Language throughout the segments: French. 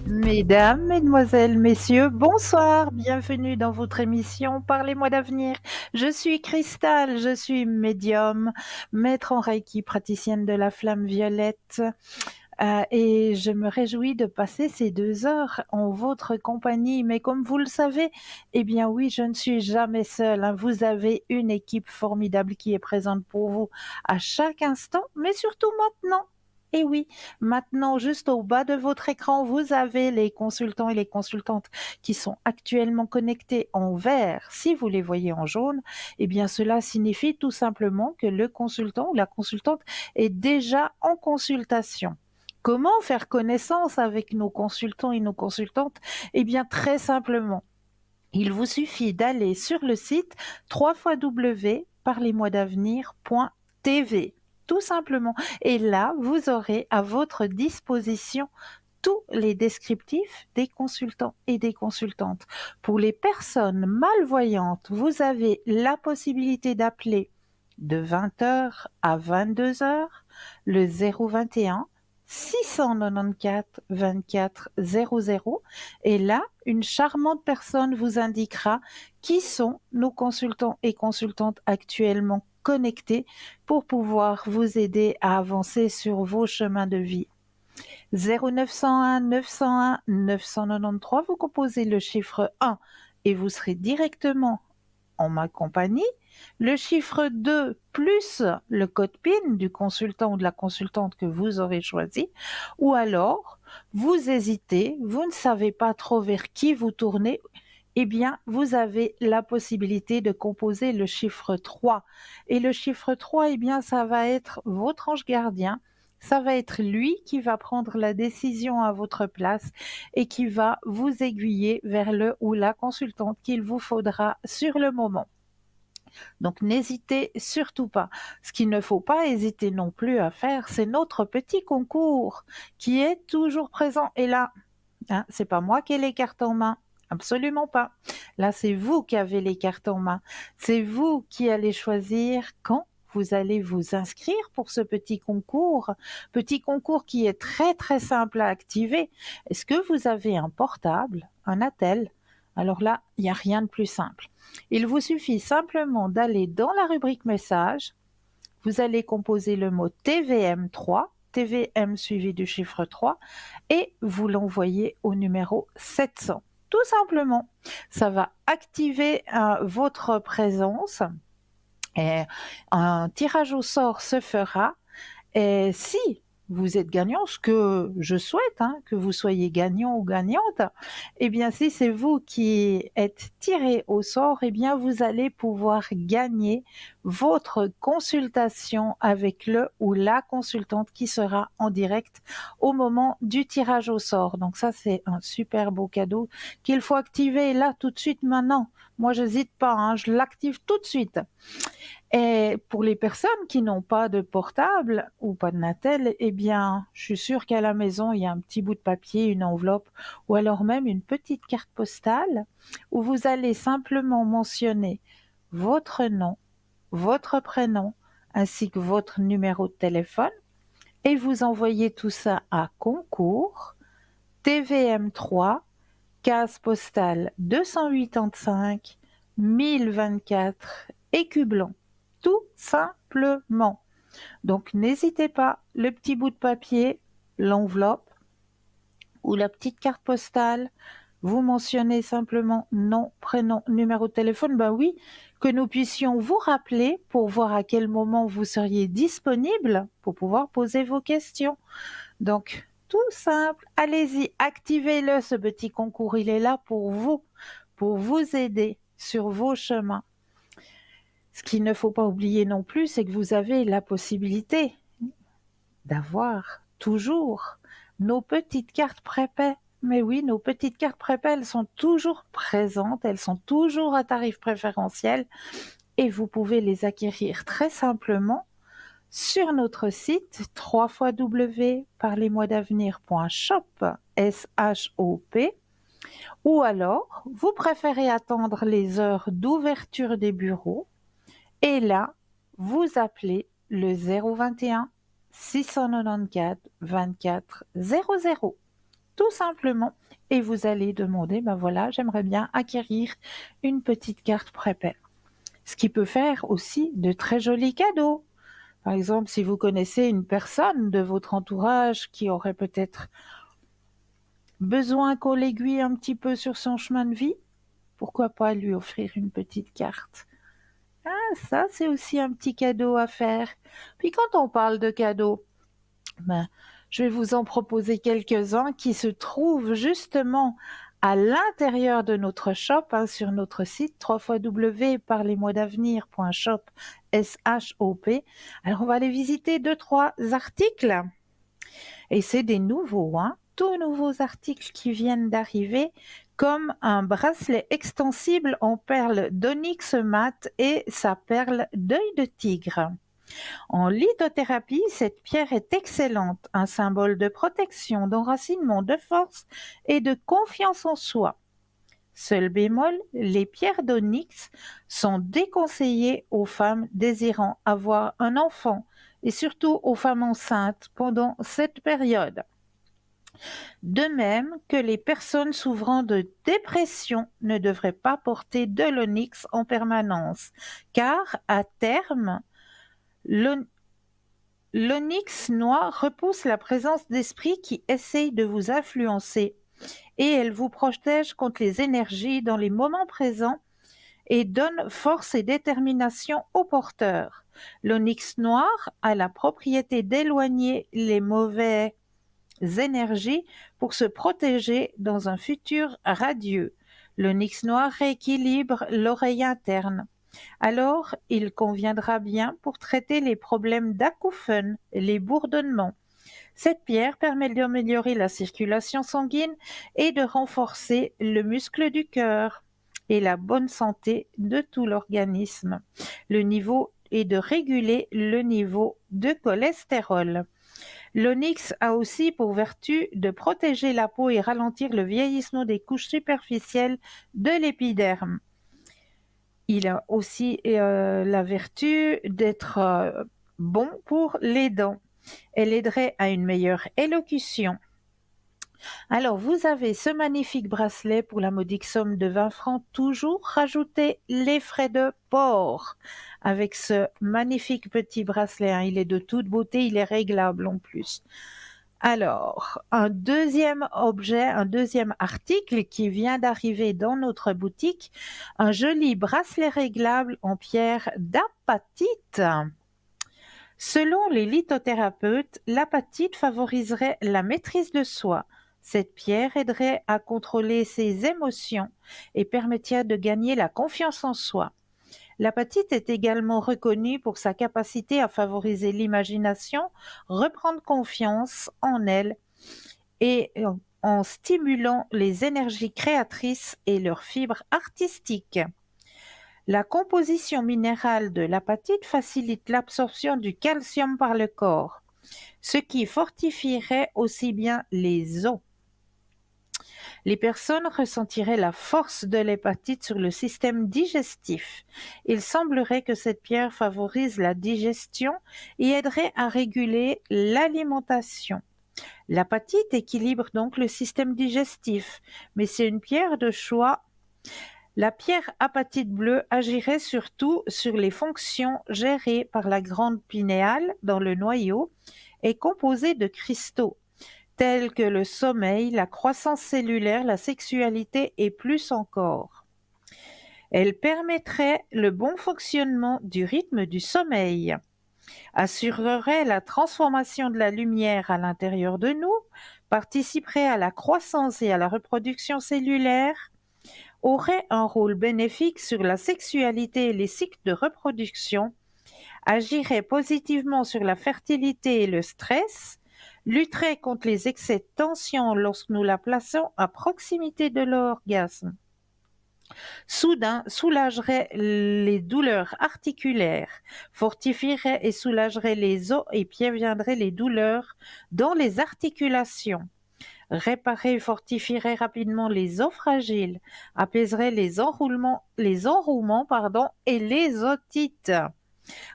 Mesdames, mesdemoiselles, messieurs, bonsoir, bienvenue dans votre émission Parlez-moi d'avenir. Je suis Cristal, je suis médium, maître en Reiki, praticienne de la flamme violette. Et je me réjouis de passer ces 2 heures en votre compagnie. Mais comme vous le savez, eh bien oui, je ne suis jamais seule, hein. Vous avez une équipe formidable qui est présente pour vous à chaque instant, mais surtout maintenant. Et oui, maintenant, juste au bas de votre écran, vous avez les consultants et les consultantes qui sont actuellement connectés en vert. Si vous les voyez en jaune, eh bien cela signifie tout simplement que le consultant ou la consultante est déjà en consultation. Comment faire connaissance avec nos consultants et nos consultantes? Eh bien, très simplement, il vous suffit d'aller sur le site www.parlez-moi-d'avenir.tv, tout simplement. Et là, vous aurez à votre disposition tous les descriptifs des consultants et des consultantes. Pour les personnes malvoyantes, vous avez la possibilité d'appeler de 20h à 22h le 021 694 24 00, et là, une charmante personne vous indiquera qui sont nos consultants et consultantes actuellement connectés pour pouvoir vous aider à avancer sur vos chemins de vie. 0901 901 993, vous composez le chiffre 1 et vous serez directement en ma compagnie. Le chiffre 2 plus le code PIN du consultant ou de la consultante que vous aurez choisi, ou alors vous hésitez, vous ne savez pas trop vers qui vous tournez, eh bien, vous avez la possibilité de composer le chiffre 3. Et le chiffre 3, eh bien, ça va être votre ange gardien. Ça va être lui qui va prendre la décision à votre place et qui va vous aiguiller vers le ou la consultante qu'il vous faudra sur le moment. Donc n'hésitez surtout pas. Ce qu'il ne faut pas hésiter non plus à faire, c'est notre petit concours qui est toujours présent. Et là, hein, c'est pas moi qui ai les cartes en main. Absolument pas. Là, c'est vous qui avez les cartes en main. C'est vous qui allez choisir quand vous allez vous inscrire pour ce petit concours qui est très très simple à activer. Est-ce que vous avez un portable, un attel? Alors là, il n'y a rien de plus simple. Il vous suffit simplement d'aller dans la rubrique message. Vous allez composer le mot TVM3, TVM suivi du chiffre 3, et vous l'envoyez au numéro 700. Tout simplement, ça va activer votre présence et un tirage au sort se fera. Et si vous êtes gagnant, ce que je souhaite, hein, que vous soyez gagnant ou gagnante, eh bien, si c'est vous qui êtes tiré au sort, eh bien, vous allez pouvoir gagner votre consultation avec le ou la consultante qui sera en direct au moment du tirage au sort. Donc ça, c'est un super beau cadeau qu'il faut activer là tout de suite maintenant. Moi, j'hésite pas, hein, je l'active tout de suite. Et pour les personnes qui n'ont pas de portable ou pas de Natel, eh bien, je suis sûre qu'à la maison, il y a un petit bout de papier, une enveloppe ou alors même une petite carte postale où vous allez simplement mentionner votre nom, votre prénom ainsi que votre numéro de téléphone, et vous envoyez tout ça à concours TVM3, case postale 285 1024, Écu Blanc. Tout simplement. Donc n'hésitez pas, le petit bout de papier, l'enveloppe ou la petite carte postale, vous mentionnez simplement nom, prénom, numéro de téléphone. Ben oui, que nous puissions vous rappeler pour voir à quel moment vous seriez disponible pour pouvoir poser vos questions. Donc, tout simple, allez-y, activez-le, ce petit concours, il est là pour vous aider sur vos chemins. Ce qu'il ne faut pas oublier non plus, c'est que vous avez la possibilité d'avoir toujours nos petites cartes prépaies. Mais oui, nos petites cartes prépaies, elles sont toujours présentes, elles sont toujours à tarif préférentiel et vous pouvez les acquérir très simplement sur notre site www.parlez-moi-d'avenir.shop, S-H-O-P, ou alors vous préférez attendre les heures d'ouverture des bureaux et là, vous appelez le 021 694 24 00. tout simplement. Et vous allez demander, ben voilà, j'aimerais bien acquérir une petite carte prépay. Ce qui peut faire aussi de très jolis cadeaux. Par exemple, si vous connaissez une personne de votre entourage qui aurait peut-être besoin qu'on l'aiguille un petit peu sur son chemin de vie, pourquoi pas lui offrir une petite carte? Ah, ça, c'est aussi un petit cadeau à faire. Puis quand on parle de cadeaux, ben, je vais vous en proposer quelques-uns qui se trouvent justement à l'intérieur de notre shop, sur notre site www.parlezmoi-d'avenir.shop, S-H-O-P. Alors, on va aller visiter 2-3 articles. Et c'est des nouveaux, tout nouveaux articles qui viennent d'arriver, comme un bracelet extensible en perles d'onyx mat et sa perle d'œil de tigre. En lithothérapie, cette pierre est excellente, un symbole de protection, d'enracinement, de force et de confiance en soi. Seul bémol, les pierres d'onyx sont déconseillées aux femmes désirant avoir un enfant et surtout aux femmes enceintes pendant cette période. De même que les personnes souffrant de dépression ne devraient pas porter de l'onyx en permanence, car à terme, l'onyx noir repousse la présence d'esprit qui essaye de vous influencer et elle vous protège contre les énergies dans les moments présents et donne force et détermination aux porteurs. L'onyx noir a la propriété d'éloigner les mauvaises énergies pour se protéger dans un futur radieux. L'onyx noir rééquilibre l'oreille interne. Alors, il conviendra bien pour traiter les problèmes d'acouphènes, les bourdonnements. Cette pierre permet d'améliorer la circulation sanguine et de renforcer le muscle du cœur et la bonne santé de tout l'organisme. Le niveau est de réguler le niveau de cholestérol. L'onyx a aussi pour vertu de protéger la peau et ralentir le vieillissement des couches superficielles de l'épiderme. Il a aussi la vertu d'être bon pour les dents. Elle aiderait à une meilleure élocution. Alors, vous avez ce magnifique bracelet pour la modique somme de 20 francs. Toujours rajoutez les frais de port avec ce magnifique petit bracelet. Il est de toute beauté, il est réglable en plus. Alors, un deuxième objet, un deuxième article qui vient d'arriver dans notre boutique, un joli bracelet réglable en pierre d'apatite. Selon les lithothérapeutes, l'apatite favoriserait la maîtrise de soi. Cette pierre aiderait à contrôler ses émotions et permettrait de gagner la confiance en soi. L'apatite est également reconnue pour sa capacité à favoriser l'imagination, reprendre confiance en elle et en stimulant les énergies créatrices et leurs fibres artistiques. La composition minérale de l'apatite facilite l'absorption du calcium par le corps, ce qui fortifierait aussi bien les os. Les personnes ressentiraient la force de l'hépatite sur le système digestif. Il semblerait que cette pierre favorise la digestion et aiderait à réguler l'alimentation. L'apatite équilibre donc le système digestif, mais c'est une pierre de choix. La pierre apatite bleue agirait surtout sur les fonctions gérées par la glande pinéale dans le noyau et composée de cristaux tels que le sommeil, la croissance cellulaire, la sexualité et plus encore. Elle permettrait le bon fonctionnement du rythme du sommeil, assurerait la transformation de la lumière à l'intérieur de nous, participerait à la croissance et à la reproduction cellulaire, aurait un rôle bénéfique sur la sexualité et les cycles de reproduction, agirait positivement sur la fertilité et le stress, lutterait contre les excès de tension lorsque nous la plaçons à proximité de l'orgasme. Soudain, soulagerait les douleurs articulaires, fortifierait et soulagerait les os et préviendrait les douleurs dans les articulations. Réparer et fortifierait rapidement les os fragiles, apaiserait les enroulements et les otites.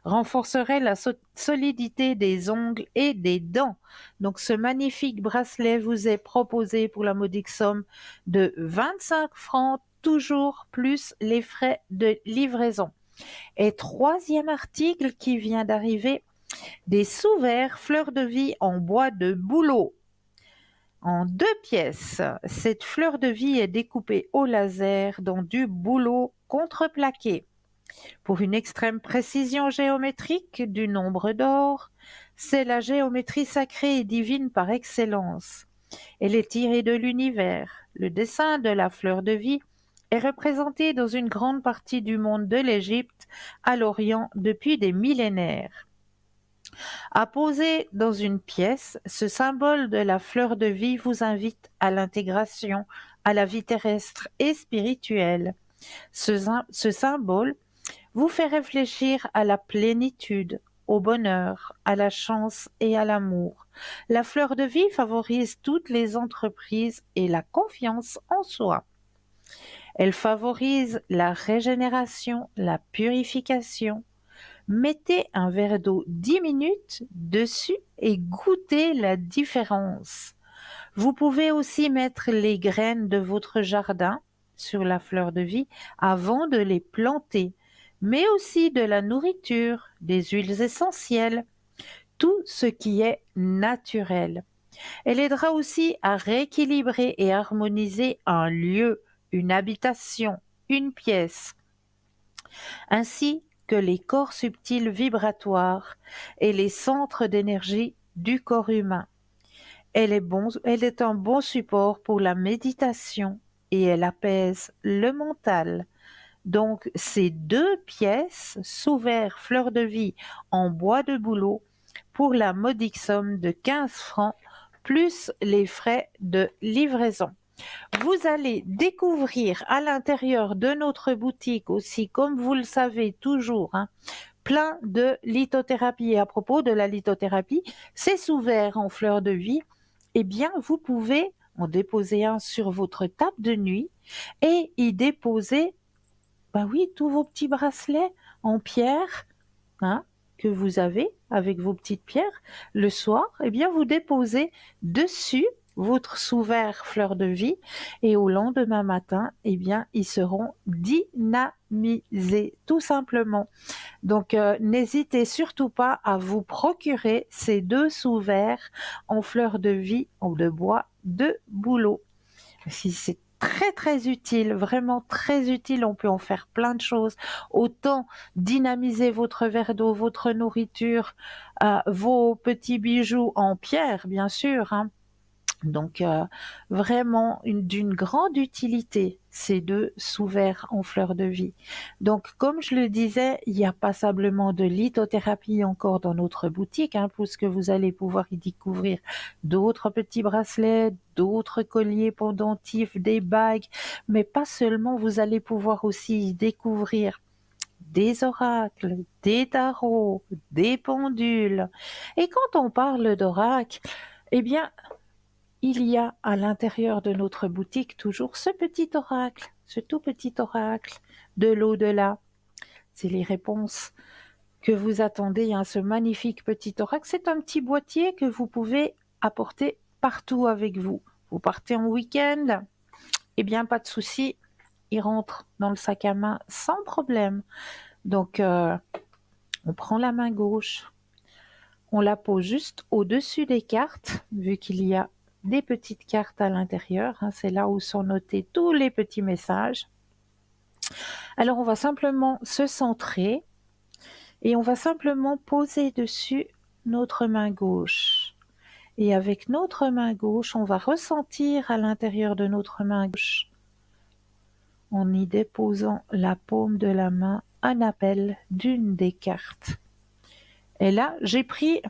renforcerait la solidité des ongles et des dents. Donc ce magnifique bracelet vous est proposé pour la modique somme de 25 francs, toujours plus les frais de livraison. Et troisième article qui vient d'arriver, des sous-verres fleurs de vie en bois de bouleau. En 2 pièces, cette fleur de vie est découpée au laser dans du bouleau contreplaqué. Pour une extrême précision géométrique du nombre d'or, c'est la géométrie sacrée et divine par excellence. Elle est tirée de l'univers. Le dessin de la fleur de vie est représenté dans une grande partie du monde de l'Égypte à l'Orient depuis des millénaires. À poser dans une pièce, ce symbole de la fleur de vie vous invite à l'intégration à la vie terrestre et spirituelle. Ce symbole vous fait réfléchir à la plénitude, au bonheur, à la chance et à l'amour. La fleur de vie favorise toutes les entreprises et la confiance en soi. Elle favorise la régénération, la purification. Mettez un verre d'eau 10 minutes dessus et goûtez la différence. Vous pouvez aussi mettre les graines de votre jardin sur la fleur de vie avant de les planter, mais aussi de la nourriture, des huiles essentielles, tout ce qui est naturel. Elle aidera aussi à rééquilibrer et harmoniser un lieu, une habitation, une pièce, ainsi que les corps subtils vibratoires et les centres d'énergie du corps humain. Elle est un bon support pour la méditation et elle apaise le mental. Donc, ces 2 pièces sous verre fleur de vie en bois de bouleau pour la modique somme de 15 francs plus les frais de livraison. Vous allez découvrir à l'intérieur de notre boutique aussi, comme vous le savez toujours, plein de lithothérapie. Et à propos de la lithothérapie, ces sous-verres en fleurs de vie, eh bien, vous pouvez en déposer un sur votre table de nuit et y déposer, bah oui, tous vos petits bracelets en pierre, que vous avez avec vos petites pierres. Le soir, eh bien, vous déposez dessus votre sous-verre fleur de vie et au lendemain matin, eh bien, ils seront dynamisés, tout simplement. Donc, n'hésitez surtout pas à vous procurer ces 2 sous-verres en fleur de vie ou de bois de bouleau. Si c'est très très utile, vraiment très utile, on peut en faire plein de choses. Autant dynamiser votre verre d'eau, votre nourriture, vos petits bijoux en pierre, bien sûr, Donc, vraiment d'une grande utilité, ces 2 sous-verres en fleurs de vie. Donc, comme je le disais, il n'y a pas simplement de lithothérapie encore dans notre boutique, puisque vous allez pouvoir y découvrir d'autres petits bracelets, d'autres colliers pendentifs, des bagues, mais pas seulement, vous allez pouvoir aussi y découvrir des oracles, des tarots, des pendules. Et quand on parle d'oracles, eh bien, il y a à l'intérieur de notre boutique toujours ce petit oracle, ce tout petit oracle de l'au-delà. C'est les réponses que vous attendez, ce magnifique petit oracle. C'est un petit boîtier que vous pouvez apporter partout avec vous. Vous partez en week-end, eh bien pas de souci, il rentre dans le sac à main sans problème. Donc on prend la main gauche, on la pose juste au-dessus des cartes, vu qu'il y a des petites cartes à l'intérieur, c'est là où sont notés tous les petits messages. Alors on va simplement se centrer et on va simplement poser dessus notre main gauche. Et avec notre main gauche, on va ressentir à l'intérieur de notre main gauche, en y déposant la paume de la main, un appel d'une des cartes. Et là, j'ai pris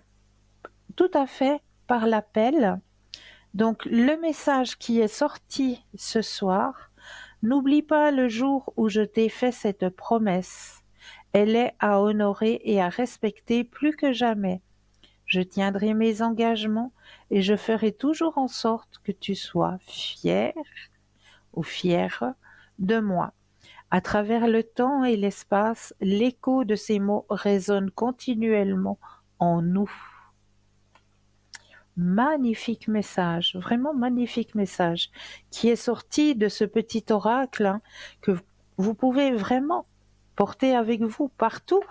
tout à fait par l'appel. Donc, le message qui est sorti ce soir, n'oublie pas le jour où je t'ai fait cette promesse. Elle est à honorer et à respecter plus que jamais. Je tiendrai mes engagements et je ferai toujours en sorte que tu sois fier ou fière de moi. À travers le temps et l'espace, l'écho de ces mots résonne continuellement en nous. Magnifique message, vraiment magnifique message qui est sorti de ce petit oracle que vous pouvez vraiment porter avec vous partout.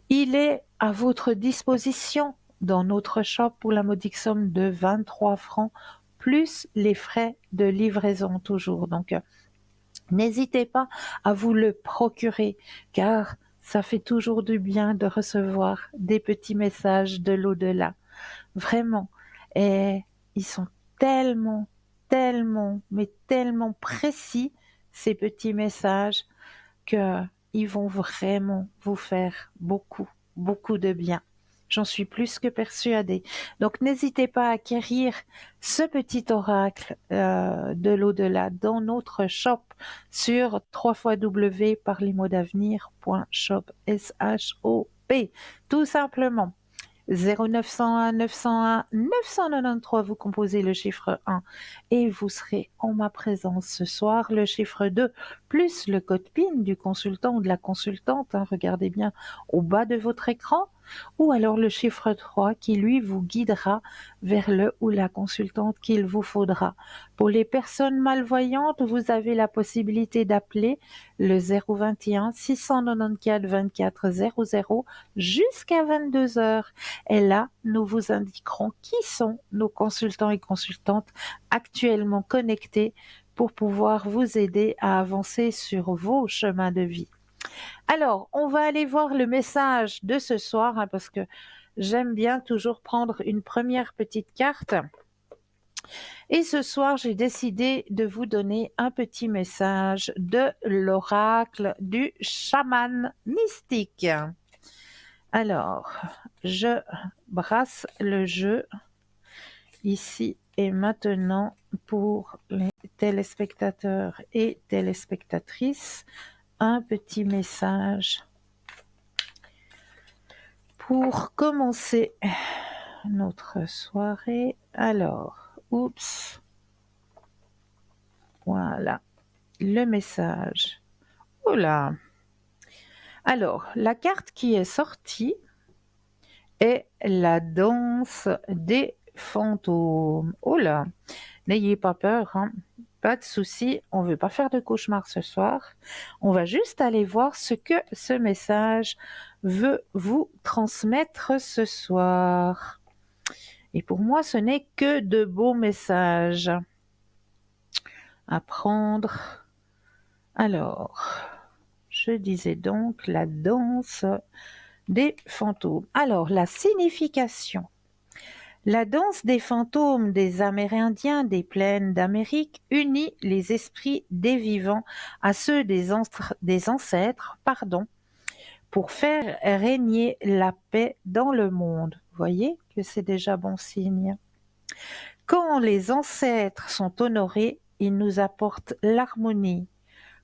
Il est à votre disposition dans notre shop pour la modique somme de 23 francs, plus les frais de livraison toujours. Donc, n'hésitez pas à vous le procurer, car ça fait toujours du bien de recevoir des petits messages de l'au-delà. Vraiment. Et ils sont tellement, tellement, mais tellement précis, ces petits messages, que ils vont vraiment vous faire beaucoup, beaucoup de bien. J'en suis plus que persuadée. Donc n'hésitez pas à acquérir ce petit oracle de l'au-delà dans notre shop sur www.parlesmotsdavenir.shop, S-H-O-P, tout simplement. 0901 901 993, vous composez le chiffre 1 et vous serez en ma présence ce soir. Le chiffre 2 plus le code PIN du consultant ou de la consultante, regardez bien au bas de votre écran, ou alors le chiffre 3 qui lui vous guidera vers le ou la consultante qu'il vous faudra. Pour les personnes malvoyantes, vous avez la possibilité d'appeler le 021 694 24 00 jusqu'à 22 heures. Et là, nous vous indiquerons qui sont nos consultants et consultantes actuellement connectés pour pouvoir vous aider à avancer sur vos chemins de vie. Alors, on va aller voir le message de ce soir, parce que j'aime bien toujours prendre une première petite carte. Et ce soir, j'ai décidé de vous donner un petit message de l'oracle du chaman mystique. Alors, je brasse le jeu ici et maintenant pour les téléspectateurs et téléspectatrices. Un petit message pour commencer notre soirée. Alors, oups, voilà le message. Oula. Alors, la carte qui est sortie est la danse des fantômes. Oh là, n'ayez pas peur, pas de souci, on ne veut pas faire de cauchemar ce soir. On va juste aller voir ce que ce message veut vous transmettre ce soir. Et pour moi, ce n'est que de beaux messages à prendre. Alors, je disais donc la danse des fantômes. Alors, la signification. La danse des fantômes des Amérindiens des plaines d'Amérique unit les esprits des vivants à ceux des ancêtres, pour faire régner la paix dans le monde. Vous voyez que c'est déjà bon signe. Quand les ancêtres sont honorés, ils nous apportent l'harmonie.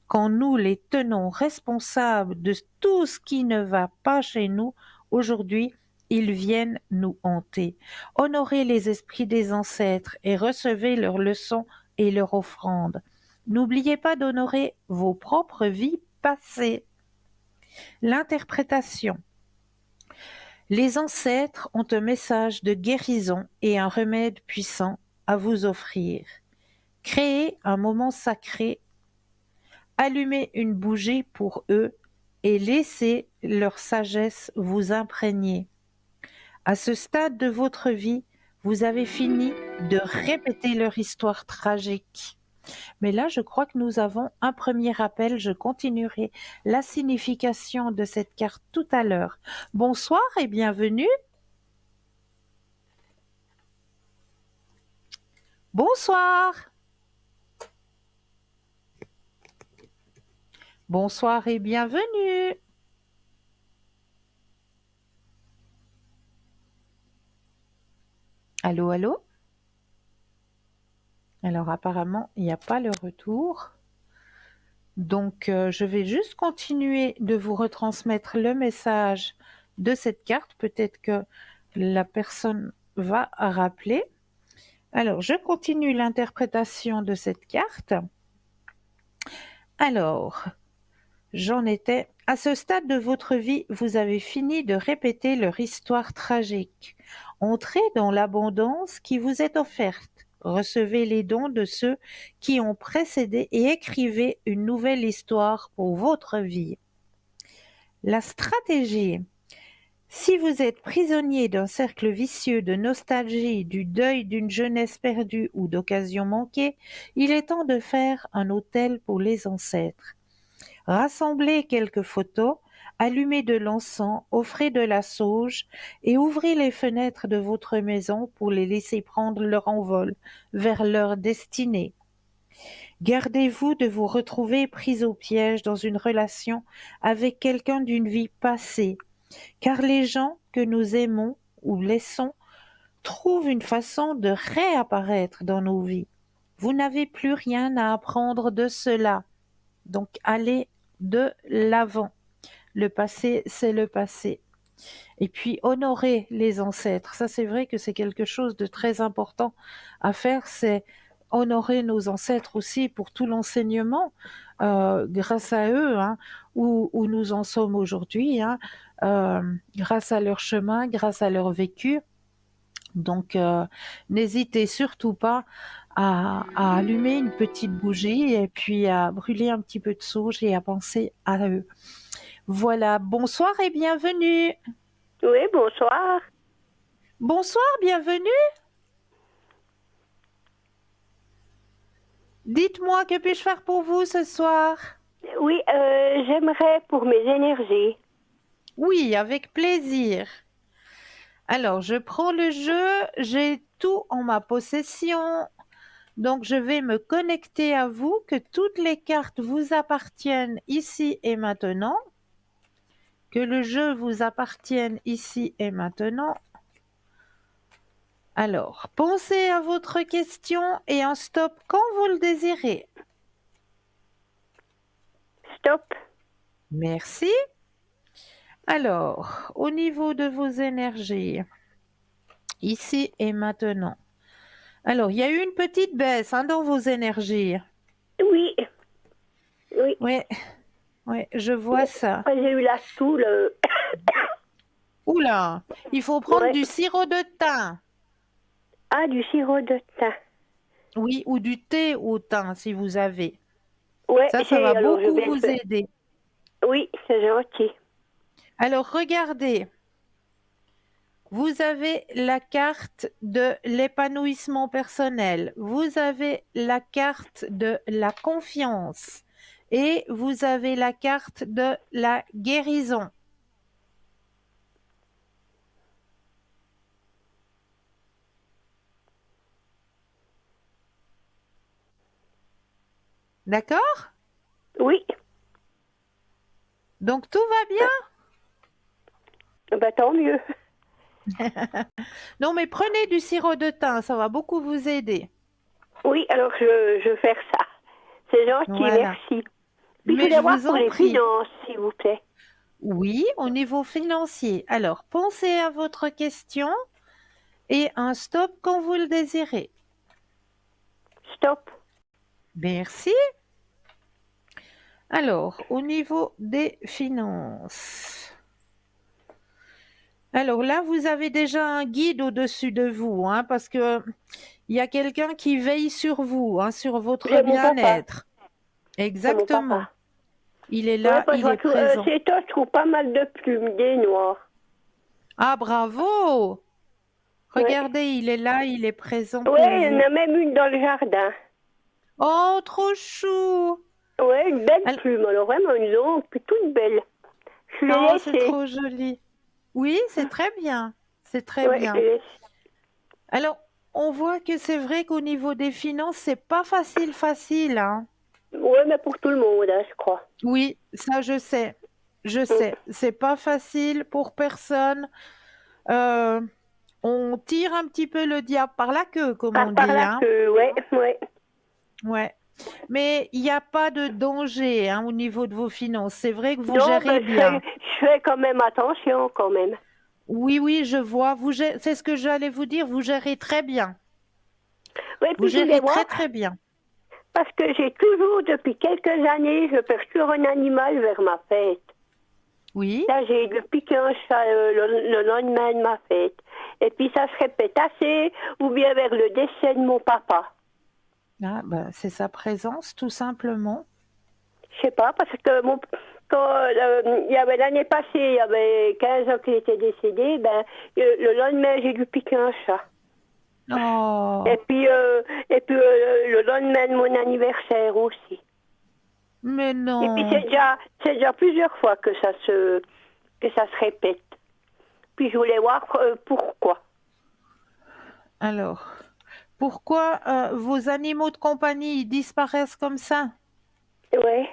Quand nous les tenons responsables de tout ce qui ne va pas chez nous aujourd'hui, ils viennent nous hanter. Honorez les esprits des ancêtres et recevez leurs leçons et leurs offrandes. N'oubliez pas d'honorer vos propres vies passées. L'interprétation. Les ancêtres ont un message de guérison et un remède puissant à vous offrir. Créez un moment sacré, allumez une bougie pour eux et laissez leur sagesse vous imprégner. À ce stade de votre vie, vous avez fini de répéter leur histoire tragique. Mais là, je crois que nous avons un premier appel. Je continuerai la signification de cette carte tout à l'heure. Bonsoir et bienvenue. Bonsoir. Bonsoir et bienvenue. Allô, allô? Alors apparemment, il n'y a pas le retour. Donc, je vais juste continuer de vous retransmettre le message de cette carte. Peut-être que la personne va rappeler. Alors, je continue l'interprétation de cette carte. Alors, J'en étais. À ce stade de votre vie, vous avez fini de répéter leur histoire tragique. Entrez dans l'abondance qui vous est offerte. Recevez les dons de ceux qui ont précédé et écrivez une nouvelle histoire pour votre vie. La stratégie. Si vous êtes prisonnier d'un cercle vicieux de nostalgie, du deuil d'une jeunesse perdue ou d'occasions manquées, il est temps de faire un autel pour les ancêtres. Rassemblez quelques photos, allumez de l'encens, offrez de la sauge et ouvrez les fenêtres de votre maison pour les laisser prendre leur envol vers leur destinée. Gardez-vous de vous retrouver pris au piège dans une relation avec quelqu'un d'une vie passée, car les gens que nous aimons ou laissons trouvent une façon de réapparaître dans nos vies. Vous n'avez plus rien à apprendre de cela, donc allez de l'avant. Le passé, c'est le passé. Et puis honorer les ancêtres. Ça, c'est vrai que c'est quelque chose de très important à faire, c'est honorer nos ancêtres aussi pour tout l'enseignement, grâce à eux, hein, où nous en sommes aujourd'hui, hein, grâce à leur chemin, grâce à leur vécu. Donc, n'hésitez surtout pas à allumer une petite bougie et puis à brûler un petit peu de sauge et à penser à eux. Voilà, bonsoir et bienvenue. Oui, bonsoir. Bonsoir, bienvenue. Dites-moi, que puis-je faire pour vous ce soir? Oui, j'aimerais pour mes énergies. Oui, avec plaisir. Alors, je prends le jeu, j'ai tout en ma possession, donc je vais me connecter à vous, que toutes les cartes vous appartiennent ici et maintenant, que le jeu vous appartienne ici et maintenant. Alors, pensez à votre question et un stop quand vous le désirez. Stop. Merci. Alors, au niveau de vos énergies, ici et maintenant. Alors, il y a eu une petite baisse hein, dans vos énergies. Oui. Oui. Oui, ouais, je vois ça. Après, j'ai eu la stoule. Oula, il faut prendre Ouais. du sirop de thym. Ah, du sirop de thym. Oui, ou du thé au thym si vous avez. Ouais, Ça va alors je beaucoup vais le vous faire. aider. Oui, c'est gentil. Alors, regardez. Vous avez la carte de l'épanouissement personnel, vous avez la carte de la confiance et vous avez la carte de la guérison. D'accord? Oui. Donc tout va Bah, tant mieux. bien? Non, mais prenez du sirop de thym, ça va beaucoup vous aider. Oui, alors je vais faire ça. C'est gentil, Voilà. merci. Puis je Mais voulais je voir vous pour en les prie. finances, s'il vous plaît. Oui, au niveau financier. Alors, pensez à votre question et un stop quand vous le désirez. Stop. Merci. Alors, au niveau des finances. Alors là, vous avez déjà un guide au-dessus de vous, hein, parce que il y a quelqu'un qui veille sur vous, hein, sur votre J'ai mon papa. bien-être. C'est mon Exactement. papa. Il est Ouais, là, parce que il est présent. c'est toi, je trouve pas mal de plumes, des noirs. Ah, bravo! Ouais. Regardez, il est là, il est présent pour Ouais, il y en vous. a même une dans le jardin. Oh, trop chou! Ouais, une belle Al- plume, alors vraiment une longue, puis toute belle. Je l'ai Oh, c'est laissée. trop joli. Oui, c'est très bien. C'est très Ouais, je bien. l'ai laissée. Alors, on voit que c'est vrai qu'au niveau des finances, c'est pas facile, hein. Ouais, mais pour tout le monde, hein, je crois. Oui, ça je sais. Je Mm. sais. C'est pas facile pour personne. Euh, on tire un petit peu le diable par la queue, comme on Par dit, là hein. que, ouais, ouais. Ouais. Mais il n'y a pas de danger, hein, au niveau de vos finances. C'est vrai que vous Non, gérez ben, bien. je fais quand même attention, quand même. Oui, oui, je vois. C'est ce que j'allais vous dire. Vous gérez très bien. Ouais, Vous puis je voulais gérez voir, très, très bien. Parce que j'ai toujours, depuis quelques années, je perds toujours un animal vers ma fête. Oui. Là, j'ai depuis qu'un chat le lendemain de ma fête. Et puis ça se répète assez, ou bien vers le décès de mon papa. Ah, ben, c'est sa présence, tout simplement. Je sais pas, parce que quand il y avait l'année passée, il y avait 15 ans qu'il était décédé, le lendemain, j'ai dû piquer un chat. Oh, Et puis le lendemain de mon anniversaire aussi. mais Et puis non. c'est déjà plusieurs fois que ça se répète. Puis je voulais voir pourquoi. Alors, pourquoi vos animaux de compagnie disparaissent comme ça? Ouais,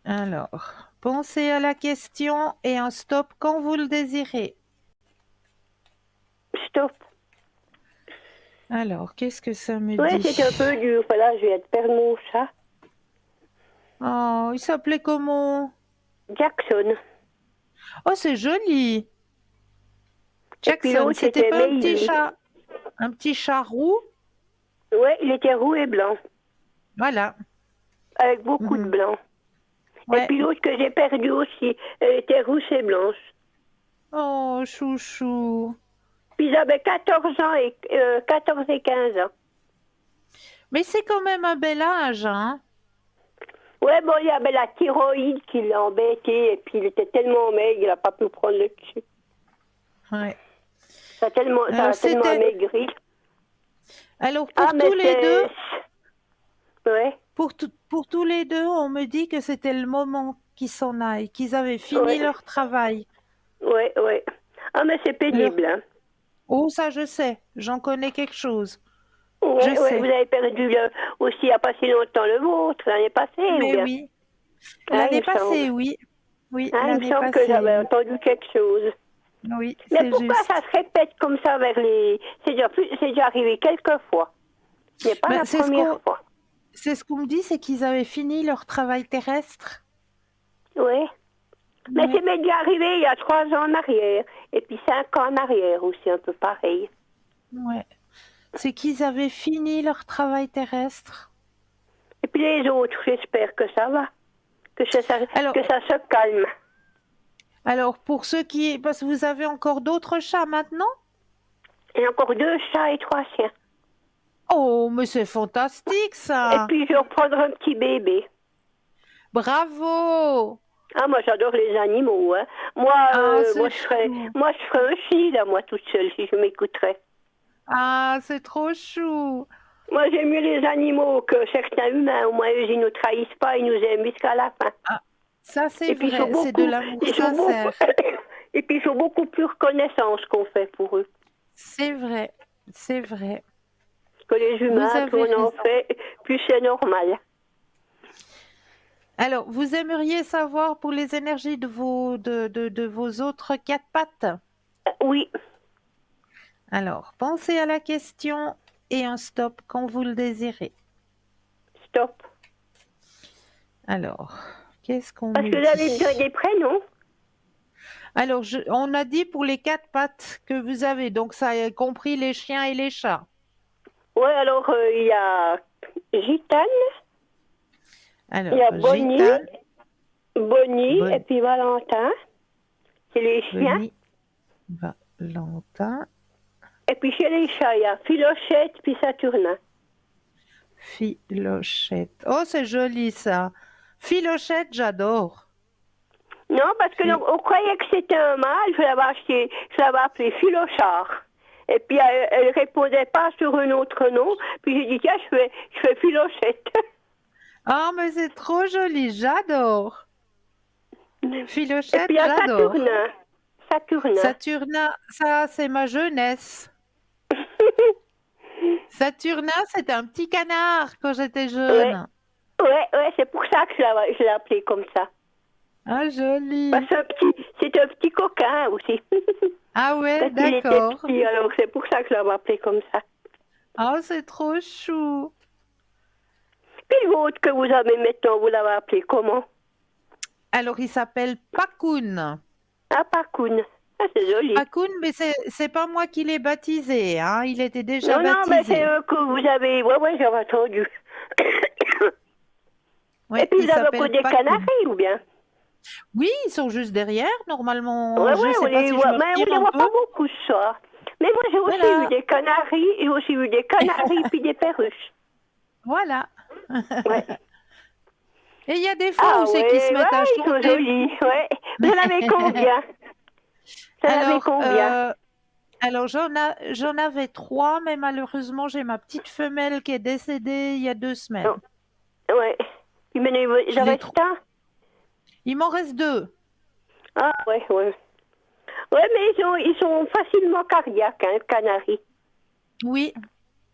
Alors, pensez à la question et un stop quand vous le désirez. stop. Alors, qu'est-ce que ça me Ouais, dit? c'est un peu dur. Voilà, je viens de perdre mon chat. Oh, il s'appelait comment? Jackson. Oh, c'est joli. Et puis Jackson, l'autre, c'était c'était pas Meili. un petit chat roux? Ouais, il était roux et blanc, Voilà. avec beaucoup de Mhm. blanc. Et Ouais. puis l'autre que j'ai perdu aussi, elle était rousse et blanche. Oh, chouchou. Puis ils avaient 14 ans 14 et 15 ans. Mais c'est quand même un bel âge, hein? Ouais, bon, il y avait la thyroïde qui l'a embêté, et puis il était tellement maigre, il n'a pas pu prendre le dessus. Ouais. Ça Alors, a tellement c'était. amaigri. Alors, Ah, pour mais tous les deux, c'est... Ouais, pour tous les deux, on me dit que c'était le moment qu'ils s'en aillent, qu'ils avaient fini ouais, leur travail. ouais. Ah, mais c'est Leur... pénible, hein. Oh, ça, je sais. J'en connais quelque chose. Je Ouais, vous sais. avez perdu aussi il n'y a pas si longtemps le vôtre, l'année passée, ou Mais bien? oui. Ah, il L'année me semble. passée, oui. Oui, Ah, il me l'année semble que passée, j'avais oui. entendu quelque chose. Oui, Mais c'est pourquoi ça juste. se répète comme ça vers les... C'est déjà arrivé quelques fois. Ce n'est pas Ben, la première fois. c'est ce qu'on me dit, c'est qu'ils avaient fini leur travail terrestre. Oui. Mais Oui, c'est déjà arrivé il y a 3 ans en arrière. Et puis 5 ans en arrière aussi, un peu pareil. ouais. C'est qu'ils avaient fini leur travail terrestre. Et puis les autres, j'espère que ça va. Alors, Que ça se calme. alors pour ceux qui, parce que vous avez encore d'autres chats maintenant? Il y a encore 2 chats et 3 chiens. Oh, mais c'est fantastique Et ça! puis je vais reprendre un petit bébé. Bravo! Ah, moi j'adore les animaux, hein. Ah, c'est chou. Moi je ferais un chi, là, moi toute seule, si je m'écouterais. Ah, c'est trop chou. Moi j'aime mieux les animaux que certains humains. Au moins eux, ils nous trahissent pas, ils nous aiment jusqu'à la fin. Ah, ça c'est Et puis vrai, c'est de l'amour sincère. et puis ils sont beaucoup plus reconnaissants ce qu'on fait pour eux. C'est vrai, c'est vrai. Que les Vous humains, plus avez on en raison. fait, plus c'est normal. Alors, vous aimeriez savoir pour les énergies de vos autres quatre pattes? Oui, Alors, pensez à la question et un stop quand vous le désirez. stop. Alors, qu'est-ce qu'on Parce me que vous avez dit? des prénoms. Alors, on a dit pour les quatre pattes que vous avez, donc ça a compris les chiens et les chats. Ouais, alors il y a Gitane, il y Alors, a Gitane, Bonnie et Bonne, puis Valentin, c'est les chiens. Bonnie, Valentin, Et puis chez les chats, il y a Philochette puis Saturnin. Philochette. Oh, c'est joli ça. Philochette, j'adore. Non, parce que Phi- on croyait que c'était un mâle, je l'avais appelé Philochard. Et puis elle répondait pas sur un autre nom. Puis j'ai dit tiens, je fais Philochette. Ah, mais c'est trop joli, j'adore. Et puis Philochette, il y a j'adore. Saturnin. Saturnin. Saturnin, ça, c'est ma jeunesse. Saturnin, c'était un petit canard quand j'étais Ouais, jeune. ouais, c'est pour ça que je l'ai appelé comme ça. Ah, Parce joli. que c'est un petit coquin aussi. Ah ouais, Quand il était d'accord. petit, alors c'est pour ça que je l'avais appelé comme ça. Oh, c'est trop chou. Puis l'autre que vous avez maintenant, vous l'avez appelé comment? Alors, il s'appelle Pacoun. Ah, Pacoun. Ah, c'est joli. Hakoun, mais c'est pas moi qui l'ai baptisé, hein. Il était déjà Non, mais baptisé. c'est eux que vous avez. Ouais, j'avais entendu. Et Ouais, puis, il ils avaient que s'appelle des Pakoun. canaris, ou bien? Oui, ils sont juste derrière. Normalement, Ouais, je on sais pas les si je voit. me Mais on retire les un voit peu. pas beaucoup ce soir. Mais moi, j'ai aussi eu Voilà, des canaris, j'ai aussi eu des canaris puis des perruches. voilà. Ouais. Et il y a des fois où Ah c'est qu'ils se ouais, mettent à ils sont chanter. jolis, ouais. Vous en avez combien? Vous en avez Alors, combien? j'en avais 3, mais malheureusement, j'ai ma petite femelle qui est décédée il y a 2 Oh, semaines. ouais. Puis maintenant, il Je en l'ai reste trop. un? Il m'en reste 2. Ah ouais, ouais. Ouais, mais ils sont facilement cardiaques, hein, canaris. Oui,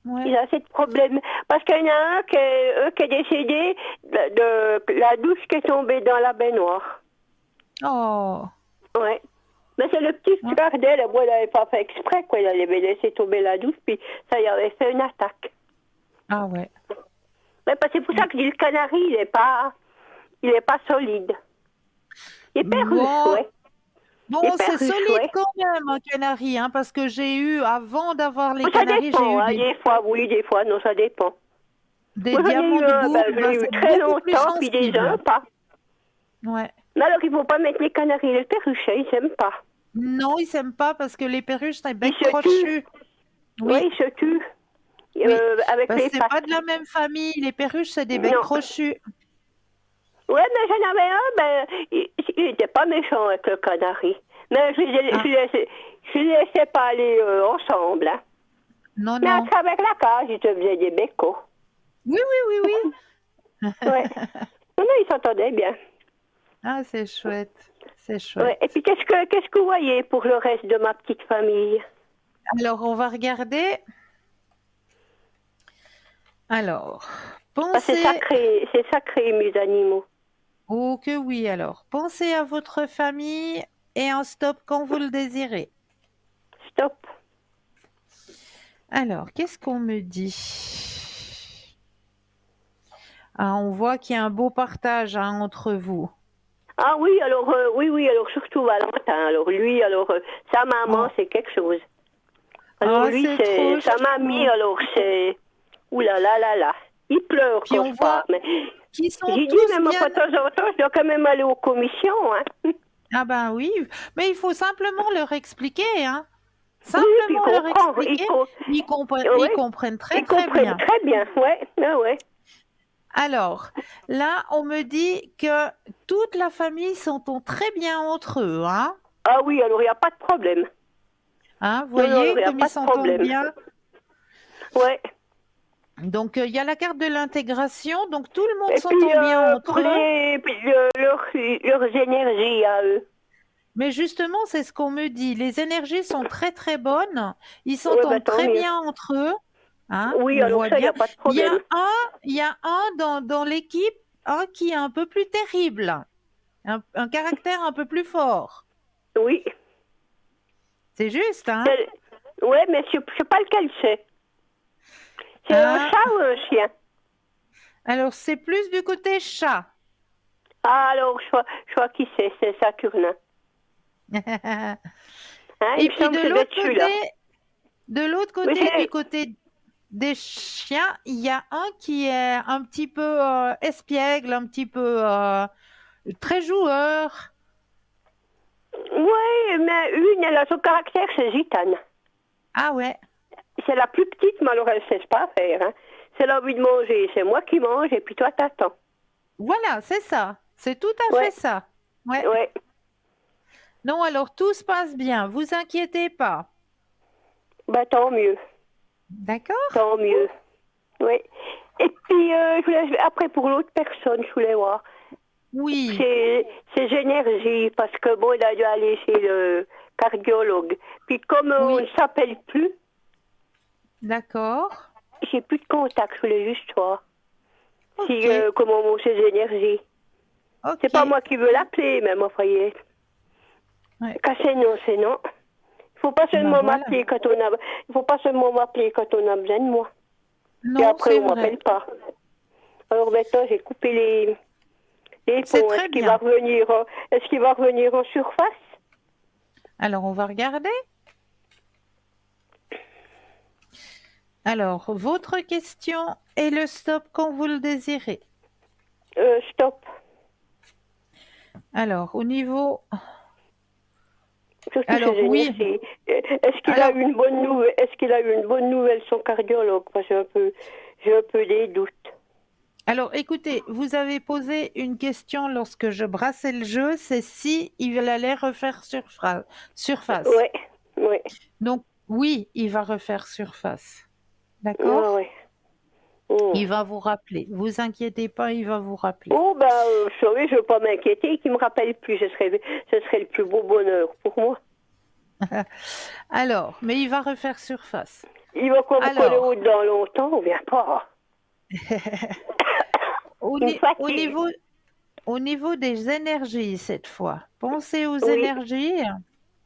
ouais. Ils ont assez de problèmes. Parce qu'il y en a un qui est décédé de la douche qui est tombée dans la baignoire. Oh, Ouais. Mais c'est le petit ouais. frère d'elle, moi, elle n'avait pas fait exprès, quoi. Elle avait laissé tomber la douche, puis ça y avait fait une attaque. Ah ouais. Mais c'est pour ça que je dis le canari, il est pas solide. Il est perruche, Bon, ouais. Il bon, est c'est perruche, solide ouais. quand même, un canari, hein, parce que j'ai eu, avant d'avoir les Bon, ça canaris, j'ai dépend, eu hein. Des fois, oui, des fois, non, ça dépend. des Moi, j'en ai diamants eu de un, Bourg, je ben, l'ai eu c'est très beaucoup plus longtemps, puis des uns, sensible. pas. Ouais. Mais alors, il ne faut pas mettre les canaris et les perruches, hein, ils s'aiment pas. Non, ils s'aiment pas parce que les perruches, c'est Ils bec se tuent. crochu. Oui, Oui, ils se tuent oui. avec Parce que les c'est pas pattes. de la même famille. Les perruches, c'est des becs Non. crochus. Ouais, mais j'en avais un, il était pas méchant avec le canari. Mais Ah, je les laissais pas aller ensemble. Hein. non, Mais non. avec la cage, ils te faisaient des bécots. Oui, oui, oui, oui. Ouais. Non, non, ils s'entendaient bien. Ah, c'est chouette. C'est Ouais. Et chouette. puis, qu'est-ce que vous voyez pour le reste de ma petite famille? Alors, on va regarder. Alors, Ah, c'est pensez. sacré, mes animaux. Oh, que oui, alors. Pensez à votre famille et un stop quand vous le désirez. Stop. Alors, qu'est-ce qu'on me dit? Ah, on voit qu'il y a un beau partage, hein, entre vous. Ah oui, alors, oui, alors surtout Valentin. Alors lui, alors, sa maman, Oh, c'est quelque chose. Alors ah, lui, c'est c'est trop sa mamie, chou. alors c'est... Ouh là là là là. Il pleure Puis quand on je voit pars. Mais qu'ils sont j'ai dit, tous même bien. pas de temps en temps, je dois quand même aller aux commissions. Hein. Ah ben oui, mais il faut simplement leur expliquer, hein. Oui, puis il Simplement leur comprend. expliquer. Ils Ouais, comprennent très ils très comprennent bien. très bien. Ouais, ah ouais. Alors, là, on me dit que toute la famille s'entend très bien entre eux, hein. Ah oui, alors il n'y a pas de problème. Hein, Non, non, alors voyez il n'y a comme ils pas de s'entendent problème. bien. Ouais. Donc, il y a la carte de l'intégration, donc tout le monde Et puis, s'entend bien pour entre eux. leurs énergies à eux. Mais justement, c'est ce qu'on me dit. Les énergies sont très très bonnes. Ils Ouais, s'entendent tant très mieux. bien entre eux. Hein, Oui, on alors voit ça, il n'y bien. a pas de Il y a problème. un, il y a un dans l'équipe, un qui est un peu plus terrible, un caractère un peu plus fort. Oui. C'est juste, hein? Ouais, mais je ne sais pas lequel c'est. C'est un Hein? chat ou un chien? Alors, c'est plus du côté chat. Ah, alors, je vois qui c'est Saturnin. Hein, il Et me puis semble que ça doit être celui-là. de l'autre Oui, côté, du côté des chiens, il y a un qui est un petit peu espiègle, un petit peu très joueur. ouais, mais une, elle a son caractère, c'est gitane. Ah ouais, C'est la plus petite, mais alors elle ne sait pas faire. Hein. C'est l'envie de manger, c'est moi qui mange et puis toi t'attends. voilà, c'est ça. C'est tout à fait Ouais, ça. Ouais. ouais. Non, alors tout se passe bien, vous inquiétez pas. Bah tant mieux, D'accord? tant mieux. Oui. Et puis, après, pour l'autre personne, je voulais voir. Oui, Ses énergies, parce que bon, il a dû aller chez le cardiologue. Puis comme on oui, ne s'appelle plus, d'accord. j'ai plus de contact, je voulais juste voir. Ok, Si, comment vont ses énergies. C'est ok. pas moi qui veux l'appeler, mais moi, voyez. Ouais. Quand c'est non, c'est non. Il faut pas Ben seulement voilà. m'appeler quand on a, il faut pas seulement m'appeler quand on a besoin de moi. Et Non, après, c'est on vrai. m'appelle pas. Alors maintenant, j'ai coupé les C'est ponts. très Est-ce qu'il va bien. revenir, est-ce qu'il va revenir en surface? Alors, on va regarder. Alors, votre question est le stop quand vous le désirez. Stop. Alors, au niveau... Surtout Alors, ces oui. énergies. Est-ce qu'il a Alors, eu une bonne nouvelle? Est-ce qu'il a eu une bonne nouvelle, son cardiologue? Parce que j'ai un peu des doutes. alors, écoutez, vous avez posé une question lorsque je brassais le jeu, c'est si il allait refaire surface. Ouais, ouais. Donc, oui, il va refaire surface. Ah D'accord? ouais. Hmm. Il va vous rappeler. Vous inquiétez pas, il va vous rappeler. Oh, ben, vous savez, je ne veux pas m'inquiéter qu'il me rappelle plus. Ce serait le plus beau bonheur pour moi. Alors, mais il va refaire surface. Il va quoi me coller Alors, au-dedans longtemps ou bien pas? au, Il me ni- au fatigue. niveau, au niveau des énergies cette fois, pensez aux Oui, énergies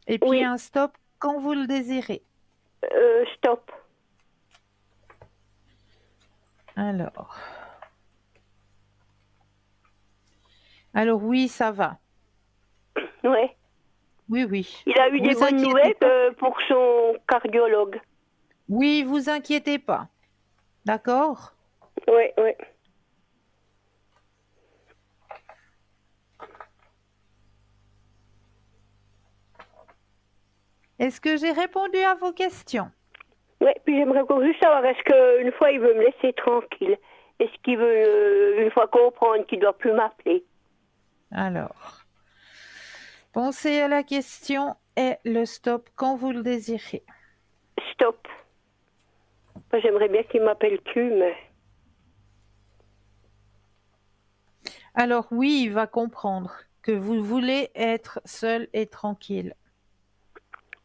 et puis oui. un stop quand vous le désirez. Stop. Alors, alors oui, ça va. Ouais. Oui, oui. Il a eu des Vous bonnes inquiétez nouvelles pas. pour son cardiologue. Oui, vous inquiétez pas. D'accord? Oui, oui. Est-ce que j'ai répondu à vos questions? Oui, puis j'aimerais encore juste savoir, est-ce qu'une fois il veut me laisser tranquille? Est-ce qu'il veut une fois comprendre qu'il ne doit plus m'appeler? Alors, pensez à la question et le stop quand vous le désirez. Stop. Moi, j'aimerais bien qu'il m'appelle plus, mais... Alors oui, il va comprendre que vous voulez être seul et tranquille.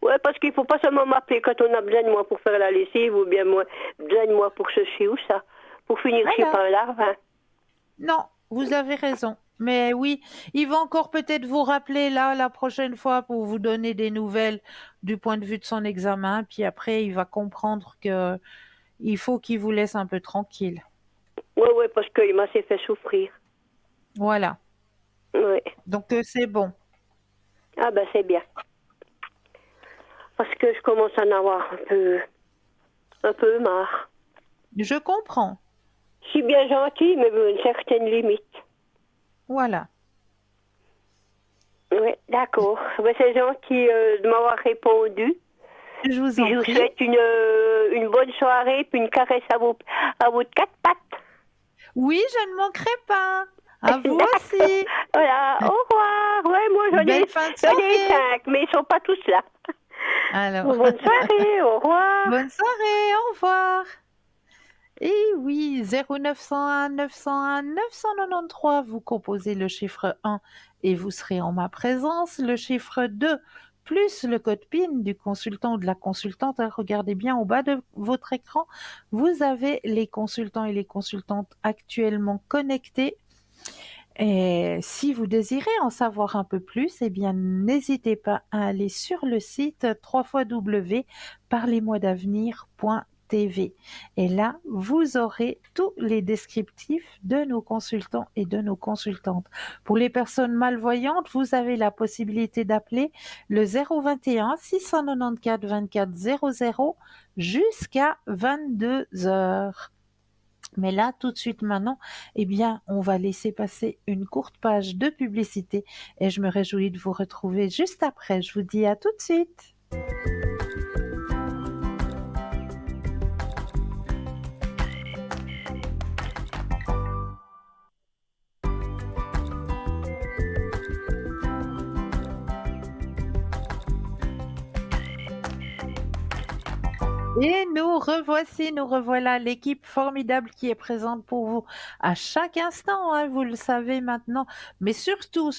Ouais, parce qu'il faut pas seulement m'appeler quand on a besoin de moi pour faire la lessive ou bien moi, besoin de moi pour ceci ou ça. Pour finir chez Voilà. par là, hein. Non, vous avez raison. Mais oui, il va encore peut-être vous rappeler là la prochaine fois pour vous donner des nouvelles du point de vue de son examen. Puis après, il va comprendre que il faut qu'il vous laisse un peu tranquille. Ouais, ouais, parce qu'il m'a assez fait souffrir. Voilà. Ouais. Donc c'est bon. Ah ben c'est bien. Parce que je commence à en avoir un peu marre. Je comprends. Je suis bien gentille, mais à une certaine limite. Voilà. Oui, d'accord. Ben, c'est gentil de m'avoir répondu. Je vous Puis en je vous prie. souhaite une bonne soirée, puis une caresse à vos quatre pattes. Oui, je ne manquerai pas. À vous aussi. Voilà, au revoir. Ouais, moi Belle fin de j'en ai soirée. 5, mais ils sont pas tous là. Alors, Bonne soirée, au revoir. bonne soirée. Au revoir. Et oui, 0901 901 993, vous composez le chiffre 1 et vous serez en ma présence. Le chiffre 2 plus le code PIN du consultant ou de la consultante. Regardez bien au bas de votre écran, vous avez les consultants et les consultantes actuellement connectés. Et si vous désirez en savoir un peu plus, eh bien, n'hésitez pas à aller sur le site www.parlez-moi-d'avenir.tv. Et là, vous aurez tous les descriptifs de nos consultants et de nos consultantes. Pour les personnes malvoyantes, vous avez la possibilité d'appeler le 021 694 24 00 jusqu'à 22 heures. Mais là, tout de suite maintenant, eh bien, on va laisser passer une courte page de publicité et je me réjouis de vous retrouver juste après. Je vous dis à tout de suite. Et nous revoilà l'équipe formidable qui est présente pour vous à chaque instant, hein, vous le savez maintenant. Mais surtout,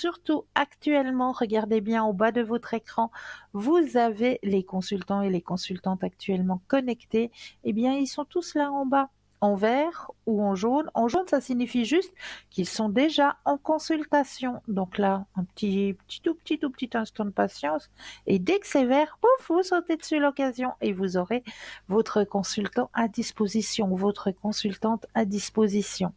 actuellement, regardez bien au bas de votre écran, vous avez les consultants et les consultantes actuellement connectés. Eh bien, ils sont tous là en bas, en vert ou en jaune. En jaune, ça signifie juste qu'ils sont déjà en consultation. Donc là, un tout petit instant de patience. Et dès que c'est vert, pouf, vous sautez dessus l'occasion et vous aurez votre consultant à disposition, votre consultante à disposition.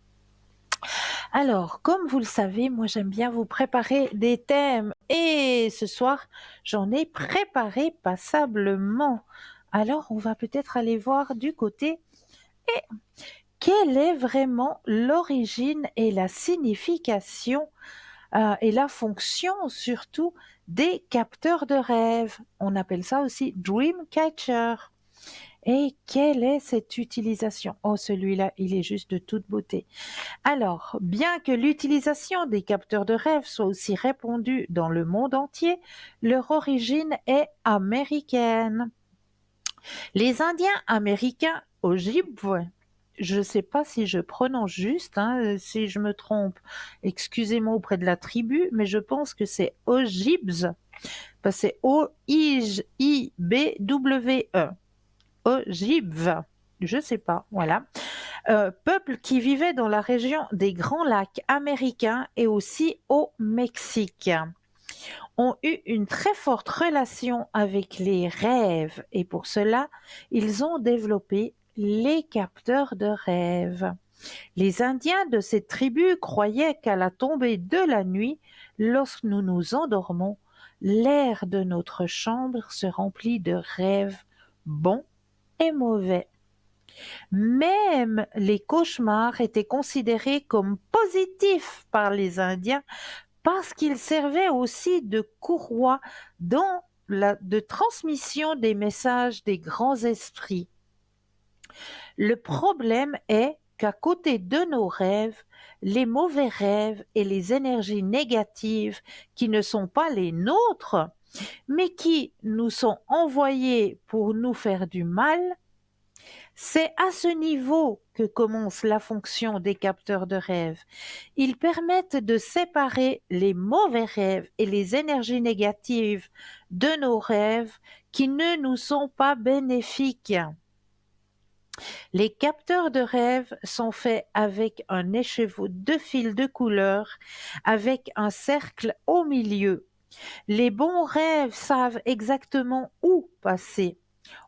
Alors, comme vous le savez, moi j'aime bien vous préparer des thèmes et ce soir, j'en ai préparé passablement. Alors, on va peut-être aller voir du côté quelle est vraiment l'origine et la signification et la fonction surtout des capteurs de rêve. On appelle ça aussi Dreamcatcher. Et quelle est cette utilisation? Oh, celui-là, il est juste de toute beauté. Alors, bien que l'utilisation des capteurs de rêve soit aussi répandue dans le monde entier, leur origine est américaine. Les Indiens américains Ojibwe, je ne sais pas si je prononce juste, hein, si je me trompe, excusez-moi auprès de la tribu, mais je pense que c'est Ojibwe, parce que c'est O-I-B-W-E. Ojibwe, je ne sais pas, voilà. Peuple qui vivait dans la région des Grands Lacs américains et aussi au Mexique, ont eu une très forte relation avec les rêves et pour cela, ils ont développé les capteurs de rêves. Les Indiens de cette tribu croyaient qu'à la tombée de la nuit, lorsque nous nous endormons, l'air de notre chambre se remplit de rêves bons et mauvais. Même les cauchemars étaient considérés comme positifs par les Indiens parce qu'ils servaient aussi de courroie de transmission des messages des grands esprits. Le problème est qu'à côté de nos rêves, les mauvais rêves et les énergies négatives qui ne sont pas les nôtres, mais qui nous sont envoyées pour nous faire du mal, c'est à ce niveau que commence la fonction des capteurs de rêve. Ils permettent de séparer les mauvais rêves et les énergies négatives de nos rêves qui ne nous sont pas bénéfiques. Les capteurs de rêve sont faits avec un écheveau de fils de couleur avec un cercle au milieu. Les bons rêves savent exactement où passer,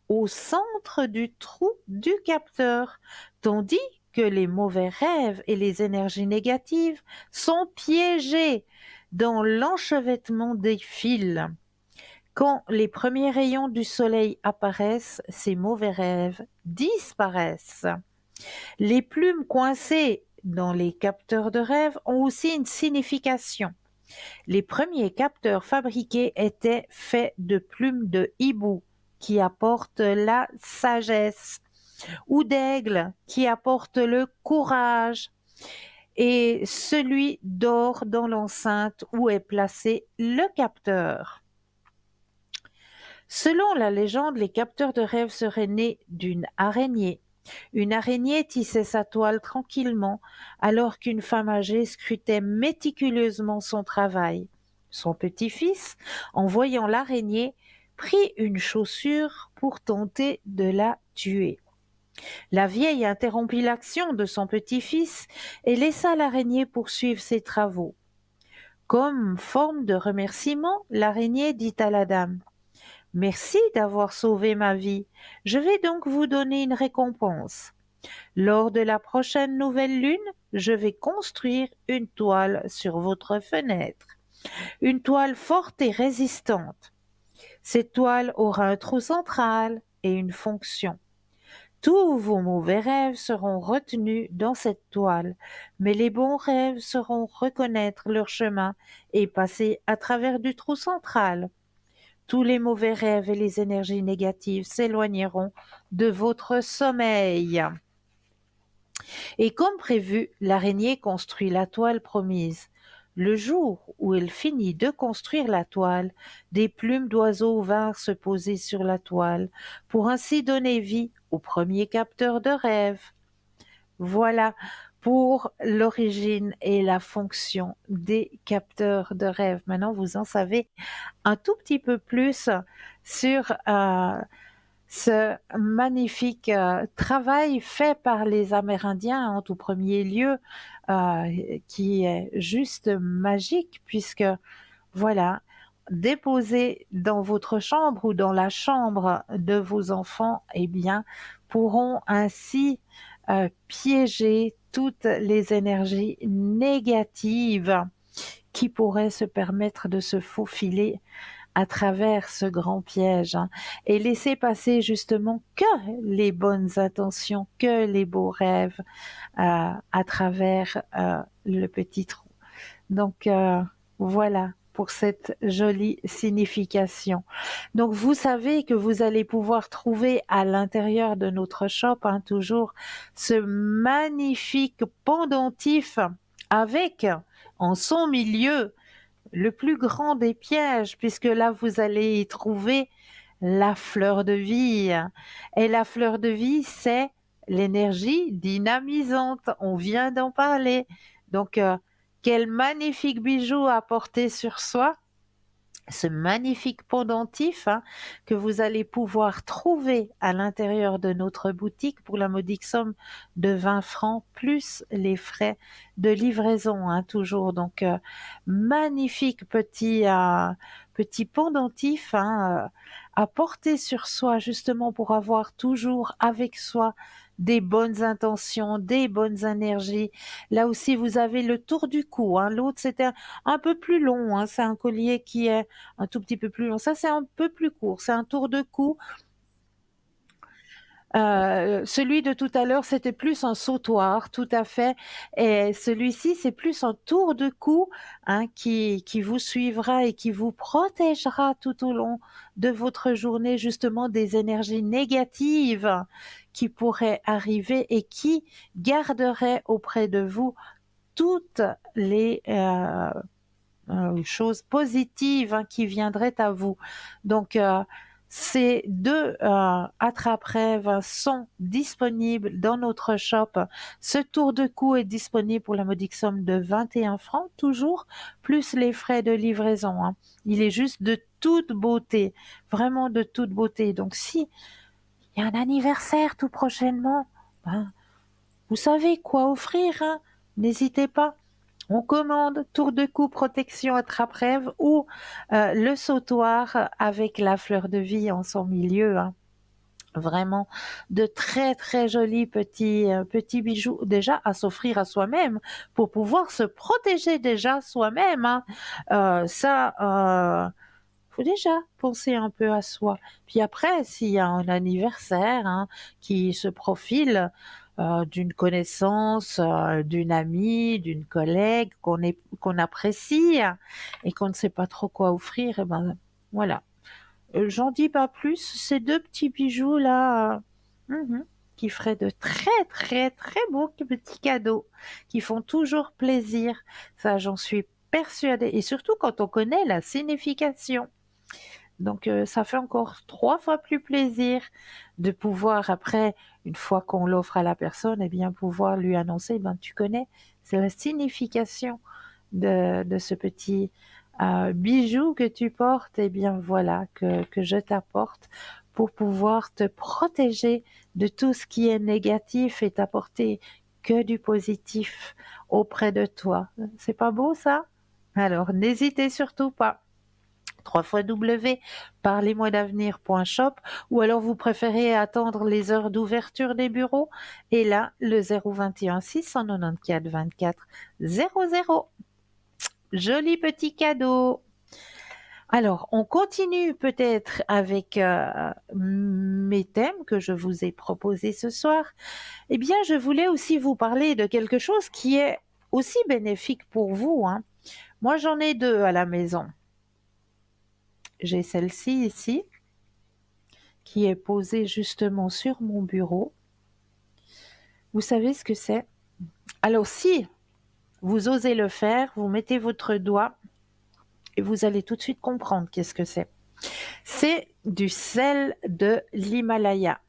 au centre du trou du capteur, tandis que les mauvais rêves et les énergies négatives sont piégés dans l'enchevêtrement des fils. Quand les premiers rayons du soleil apparaissent, ces mauvais rêves disparaissent. Les plumes coincées dans les capteurs de rêve ont aussi une signification. Les premiers capteurs fabriqués étaient faits de plumes de hibou qui apportent la sagesse, ou d'aigle qui apporte le courage, et celui d'or dans l'enceinte où est placé le capteur. Selon la légende, les capteurs de rêve seraient nés d'une araignée. Une araignée tissait sa toile tranquillement alors qu'une femme âgée scrutait méticuleusement son travail. Son petit-fils, en voyant l'araignée, prit une chaussure pour tenter de la tuer. La vieille interrompit l'action de son petit-fils et laissa l'araignée poursuivre ses travaux. Comme forme de remerciement, l'araignée dit à la dame: Merci d'avoir sauvé ma vie. Je vais donc vous donner une récompense. Lors de la prochaine nouvelle lune, je vais construire une toile sur votre fenêtre. Une toile forte et résistante. Cette toile aura un trou central et une fonction. Tous vos mauvais rêves seront retenus dans cette toile, mais les bons rêves sauront reconnaître leur chemin et passer à travers du trou central. Tous les mauvais rêves et les énergies négatives s'éloigneront de votre sommeil. Et comme prévu, l'araignée construit la toile promise. Le jour où elle finit de construire la toile, des plumes d'oiseaux vinrent se poser sur la toile, pour ainsi donner vie au premier capteur de rêve. Voilà pour l'origine et la fonction des capteurs de rêve. Maintenant, vous en savez un tout petit peu plus sur ce magnifique travail fait par les Amérindiens en tout premier lieu, qui est juste magique puisque, voilà, déposés dans votre chambre ou dans la chambre de vos enfants, eh bien, pourront ainsi piéger toutes les énergies négatives qui pourraient se permettre de se faufiler à travers ce grand piège, hein, et laisser passer justement que les bonnes intentions, que les beaux rêves à travers le petit trou. Donc voilà pour cette jolie signification. Donc vous savez que vous allez pouvoir trouver à l'intérieur de notre shop, hein, toujours ce magnifique pendentif avec en son milieu le plus grand des pièges, puisque là vous allez y trouver la fleur de vie. Et la fleur de vie, c'est l'énergie dynamisante. On vient d'en parler. Donc, quel magnifique bijou à porter sur soi. Ce magnifique pendentif, hein, que vous allez pouvoir trouver à l'intérieur de notre boutique pour la modique somme de 20 francs, plus les frais de livraison, hein, toujours. Donc, magnifique petit pendentif, hein, à porter sur soi, justement pour avoir toujours avec soi des bonnes intentions, des bonnes énergies. Là aussi, vous avez le tour du cou, hein. L'autre, c'était un peu plus long, hein. C'est un collier qui est un tout petit peu plus long. Ça, c'est un peu plus court. C'est un tour de cou. Celui de tout à l'heure, c'était plus un sautoir, tout à fait. Et celui-ci, c'est plus un tour de cou, hein, qui vous suivra et qui vous protégera tout au long de votre journée, justement, des énergies négatives qui pourraient arriver et qui garderaient auprès de vous toutes les choses positives, hein, qui viendraient à vous. Donc, ces deux attrape-rêves sont disponibles dans notre shop. Ce tour de cou est disponible pour la modique somme de 21 francs, toujours, plus les frais de livraison, hein. Il est juste de toute beauté, vraiment de toute beauté. Donc, si il y a un anniversaire tout prochainement, ben, vous savez quoi offrir, hein. N'hésitez pas. On commande tour de cou protection attrape-rêve ou le sautoir avec la fleur de vie en son milieu, hein. Vraiment de très très jolis petits bijoux déjà à s'offrir à soi-même pour pouvoir se protéger déjà soi-même, hein. Ça, faut déjà penser un peu à soi. Puis après, s'il y a un anniversaire, hein, qui se profile, d'une connaissance, d'une amie, d'une collègue qu'on apprécie et qu'on ne sait pas trop quoi offrir, et ben voilà. J'en dis pas plus. Ces deux petits bijoux là, qui feraient de très très très beaux petits cadeaux, qui font toujours plaisir. Ça, j'en suis persuadée. Et surtout quand on connaît la signification. Donc, ça fait encore 3 fois plus plaisir de pouvoir après, une fois qu'on l'offre à la personne, eh bien pouvoir lui annoncer: «Ben, tu connais, c'est la signification de ce petit, bijou que tu portes, eh bien voilà, que je t'apporte pour pouvoir te protéger de tout ce qui est négatif et t'apporter que du positif auprès de toi». C'est pas beau ça? Alors n'hésitez surtout pas. www.parlez-moi-d'avenir.shop, ou alors vous préférez attendre les heures d'ouverture des bureaux, et là, le 021 694 24 00. Joli petit cadeau. Alors, on continue peut-être avec mes thèmes que je vous ai proposés ce soir. Eh bien, je voulais aussi vous parler de quelque chose qui est aussi bénéfique pour vous, hein. Moi, j'en ai deux à la maison. J'ai celle-ci ici, qui est posée justement sur mon bureau. Vous savez ce que c'est? Alors, si vous osez le faire, vous mettez votre doigt et vous allez tout de suite comprendre qu'est-ce que c'est. C'est du sel de l'Himalaya.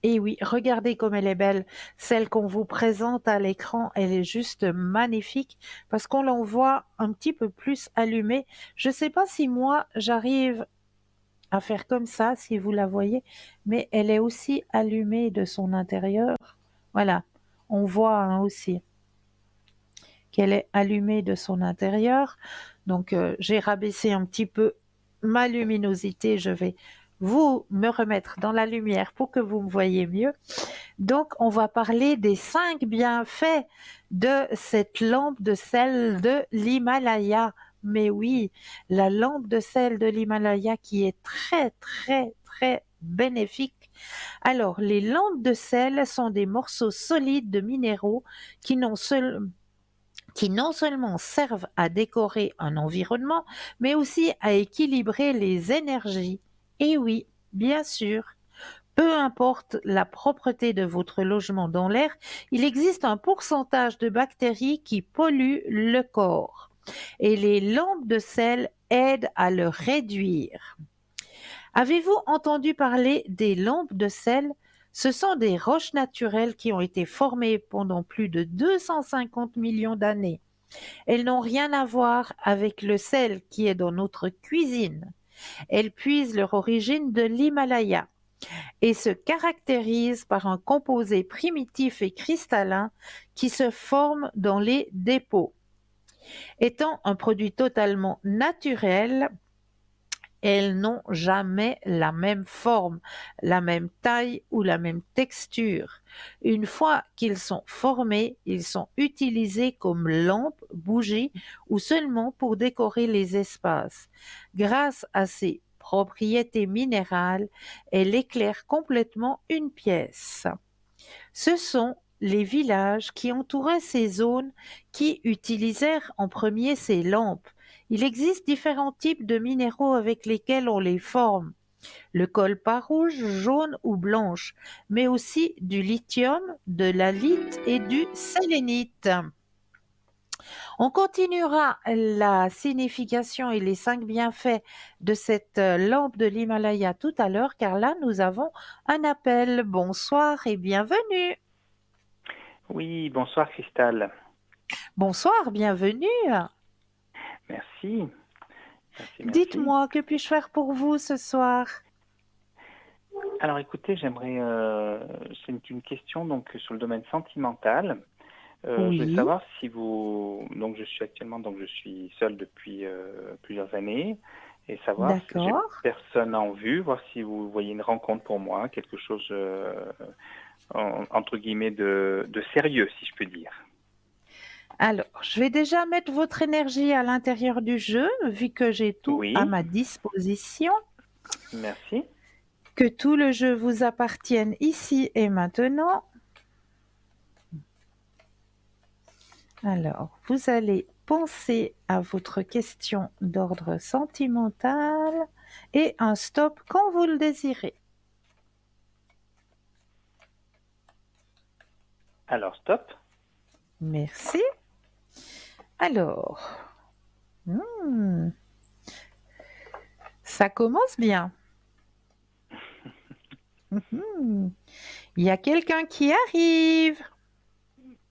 Et oui, regardez comme elle est belle. Celle qu'on vous présente à l'écran, elle est juste magnifique parce qu'on l'en voit un petit peu plus allumée. Je ne sais pas si moi, j'arrive à faire comme ça, si vous la voyez, mais elle est aussi allumée de son intérieur. Voilà, on voit, hein, aussi qu'elle est allumée de son intérieur. Donc, j'ai rabaissé un petit peu ma luminosité. Je vais vous me remettre dans la lumière pour que vous me voyez mieux. Donc, on va parler des 5 bienfaits de cette lampe de sel de l'Himalaya. Mais oui, la lampe de sel de l'Himalaya qui est très, très, très bénéfique. Alors, les lampes de sel sont des morceaux solides de minéraux qui non seul- qui non seulement servent à décorer un environnement, mais aussi à équilibrer les énergies. Et oui, bien sûr. Peu importe la propreté de votre logement dans l'air, il existe un pourcentage de bactéries qui polluent le corps. Et les lampes de sel aident à le réduire. Avez-vous entendu parler des lampes de sel? Ce sont des roches naturelles qui ont été formées pendant plus de 250 millions d'années. Elles n'ont rien à voir avec le sel qui est dans notre cuisine. Elles puisent leur origine de l'Himalaya et se caractérisent par un composé primitif et cristallin qui se forme dans les dépôts. Étant un produit totalement naturel, elles n'ont jamais la même forme, la même taille ou la même texture. Une fois qu'ils sont formés, ils sont utilisés comme lampes, bougies ou seulement pour décorer les espaces. Grâce à ces propriétés minérales, elle éclaire complètement une pièce. Ce sont les villages qui entouraient ces zones qui utilisèrent en premier ces lampes. Il existe différents types de minéraux avec lesquels on les forme. Le colpa rouge, jaune ou blanche, mais aussi du lithium, de la lite et du sélénite. On continuera la signification et les 5 bienfaits de cette lampe de l'Himalaya tout à l'heure, car là, nous avons un appel. Bonsoir et bienvenue. Oui, bonsoir Cristal. Bonsoir, bienvenue. Merci. Merci. Dites-moi, que puis-je faire pour vous ce soir? Alors écoutez, c'est une question donc sur le domaine sentimental. Je voulais Oui, savoir si vous, donc je suis seul depuis plusieurs années et savoir si j'ai d'accord. personne en vue, voir si vous voyez une rencontre pour moi, quelque chose entre guillemets de sérieux, si je peux dire. Alors, je vais déjà mettre votre énergie à l'intérieur du jeu, vu que j'ai tout à Oui, ma disposition. merci. Que tout le jeu vous appartienne ici et maintenant. Alors, vous allez penser à votre question d'ordre sentimental et un stop quand vous le désirez. Alors stop. Merci. Alors, hmm, ça commence bien. Hmm, il y a quelqu'un qui arrive.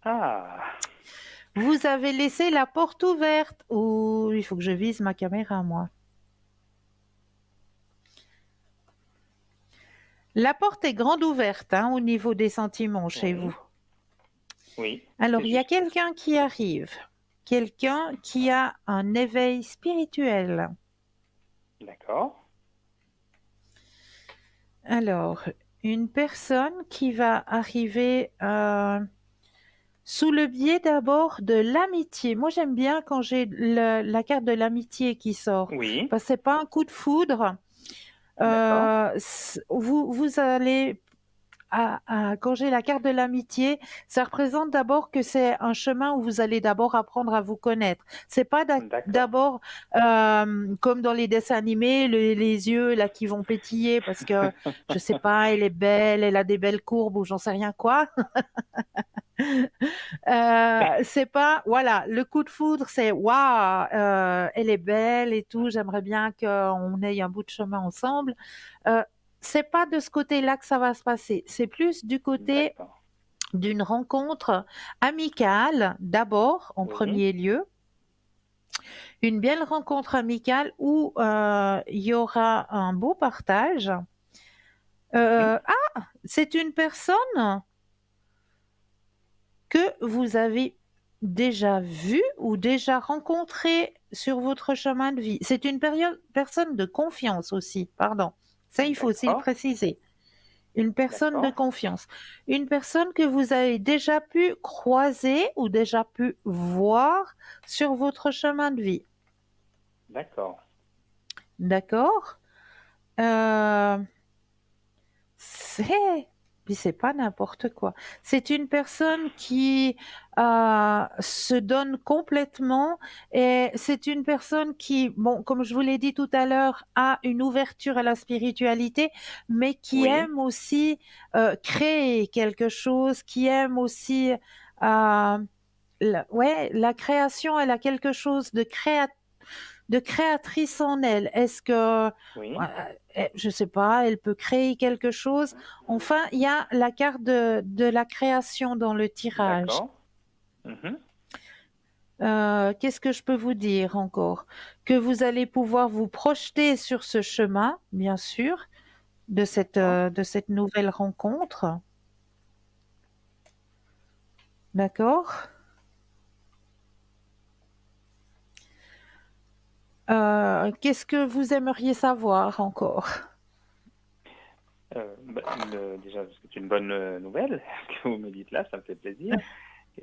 Ah, Vous avez laissé la porte ouverte. Oh, il faut que je vise ma caméra, moi. La porte est grande ouverte, hein, au niveau des sentiments chez oui, vous. oui, Alors, c'est il y a juste. quelqu'un qui arrive. Quelqu'un qui a un éveil spirituel. D'accord. Alors, une personne qui va arriver sous le biais d'abord de l'amitié. Moi, j'aime bien quand j'ai la carte de l'amitié qui sort, Oui, parce que c'est pas un coup de foudre. d'accord. Vous allez quand j'ai la carte de l'amitié, ça représente d'abord que c'est un chemin où vous allez d'abord apprendre à vous connaître. C'est pas D'accord. d'abord comme dans les dessins animés, les yeux là qui vont pétiller parce que je sais pas, elle est belle, elle a des belles courbes ou j'en sais rien quoi. C'est pas, voilà, le coup de foudre, c'est waouh, elle est belle et tout, j'aimerais bien qu'on ait un bout de chemin ensemble. Euh, c'est pas de ce côté-là que ça va se passer. C'est plus du côté D'accord. d'une rencontre amicale, d'abord, en Oui, premier lieu. Une belle rencontre amicale où il y aura un beau partage. oui, C'est une personne que vous avez déjà vue ou déjà rencontrée sur votre chemin de vie. C'est une personne de confiance aussi, pardon. Ça, il faut aussi le d'accord. préciser. Une personne de D'accord. confiance. Une personne que vous avez déjà pu croiser ou déjà pu voir sur votre chemin de vie. D'accord. D'accord? Euh, c'est, puis c'est pas n'importe quoi. C'est une personne qui se donne complètement et c'est une personne qui, bon, comme je vous l'ai dit tout à l'heure, a une ouverture à la spiritualité, mais qui Oui. aime aussi créer quelque chose, qui aime aussi, ouais, la création. Elle a quelque chose de créatrice en elle. Est-ce que, Oui. je sais pas, elle peut créer quelque chose? Enfin, il y a la carte de la création dans le tirage. D'accord. Mhm. Qu'est-ce que je peux vous dire encore? Que vous allez pouvoir vous projeter sur ce chemin, bien sûr, D'accord. de cette nouvelle rencontre. D'accord? Qu'est-ce que vous aimeriez savoir encore? Déjà, c'est une bonne nouvelle que vous me dites là, ça me fait plaisir.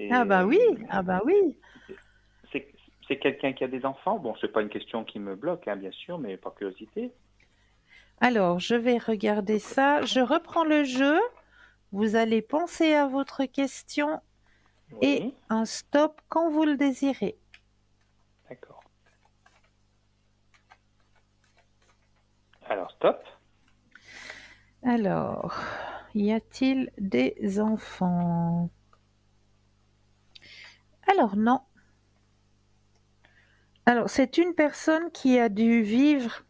Ah bah Et oui, ah bah oui. c'est c'est quelqu'un qui a des enfants? Bon, c'est pas une question qui me bloque, hein, bien sûr, mais par curiosité. Alors, je vais regarder ça. Je reprends le jeu. Vous allez penser à votre question et Oui. un stop quand vous le désirez. D'accord. Alors, stop. Alors, y a-t-il des enfants? Alors non. Alors, c'est une personne qui a dû vivre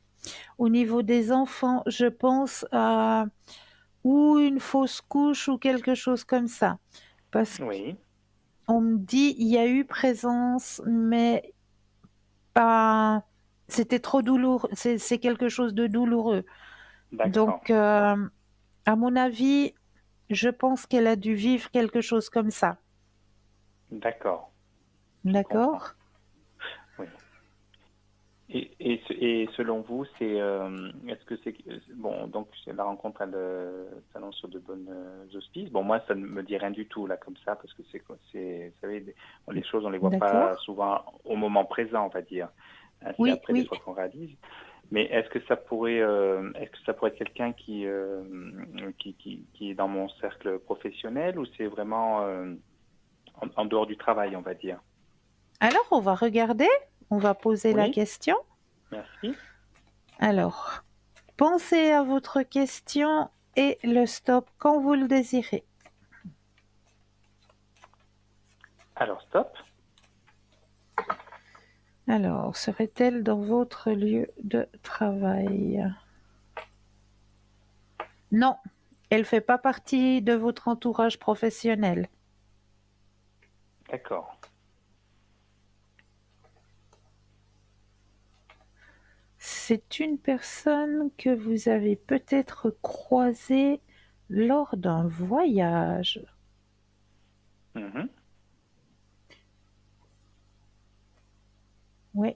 au niveau des enfants, je pense, à ou une fausse couche ou quelque chose comme ça. Parce Oui. qu'on me dit il y a eu présence, mais pas. C'était trop douloureux. C'est quelque chose de douloureux. D'accord. Donc, à mon avis, je pense qu'elle a dû vivre quelque chose comme ça. D'accord. Je comprends. D'accord? Oui. Et selon vous, est-ce que c'est bon, donc la rencontre elle s'annonce sur de bonnes auspices. Bon, moi ça ne me dit rien du tout là comme ça parce que vous savez les choses on les voit pas D'accord? souvent au moment présent, on va dire. Hein, c'est Oui, après des oui. fois qu'on réalise. Mais est-ce que ça pourrait être quelqu'un qui est dans mon cercle professionnel ou c'est vraiment en dehors du travail, on va dire. Alors, on va regarder. On va poser la Oui, question. merci. Alors, pensez à votre question et le stop quand vous le désirez. Alors stop. Alors, serait-elle dans votre lieu de travail? Non, elle fait pas partie de votre entourage professionnel. D'accord. C'est une personne que vous avez peut-être croisée lors d'un voyage. Mhm. Oui,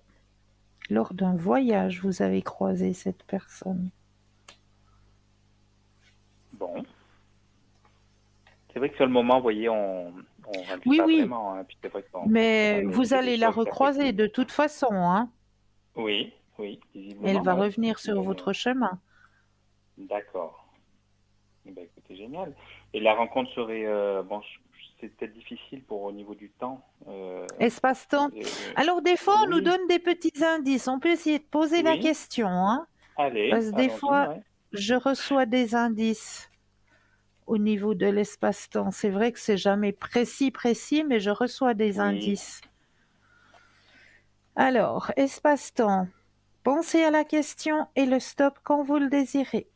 lors d'un voyage, vous avez croisé cette personne. Bon. C'est vrai que sur le moment, vous voyez, on réalise Oui, pas oui, vraiment, hein. Puis c'est vrai qu'on mais est, vous c'est des allez la choses après recroiser qui. de toute façon, hein. Oui, oui, Elle visiblement, va oui. revenir sur Mais votre chemin. d'accord. Eh ben, écoutez, génial. Et la rencontre serait bon, c'est peut-être difficile pour au niveau du temps. Espace-temps. Alors, des fois, on nous Oui, donne des petits indices. On peut essayer de poser la oui. question, hein, Allez, parce que des allons-y, fois, ouais. je reçois des indices au niveau de l'espace-temps. C'est vrai que c'est jamais précis, précis, mais je reçois des Oui. indices. Alors, espace-temps. Pensez à la question et le stop quand vous le désirez.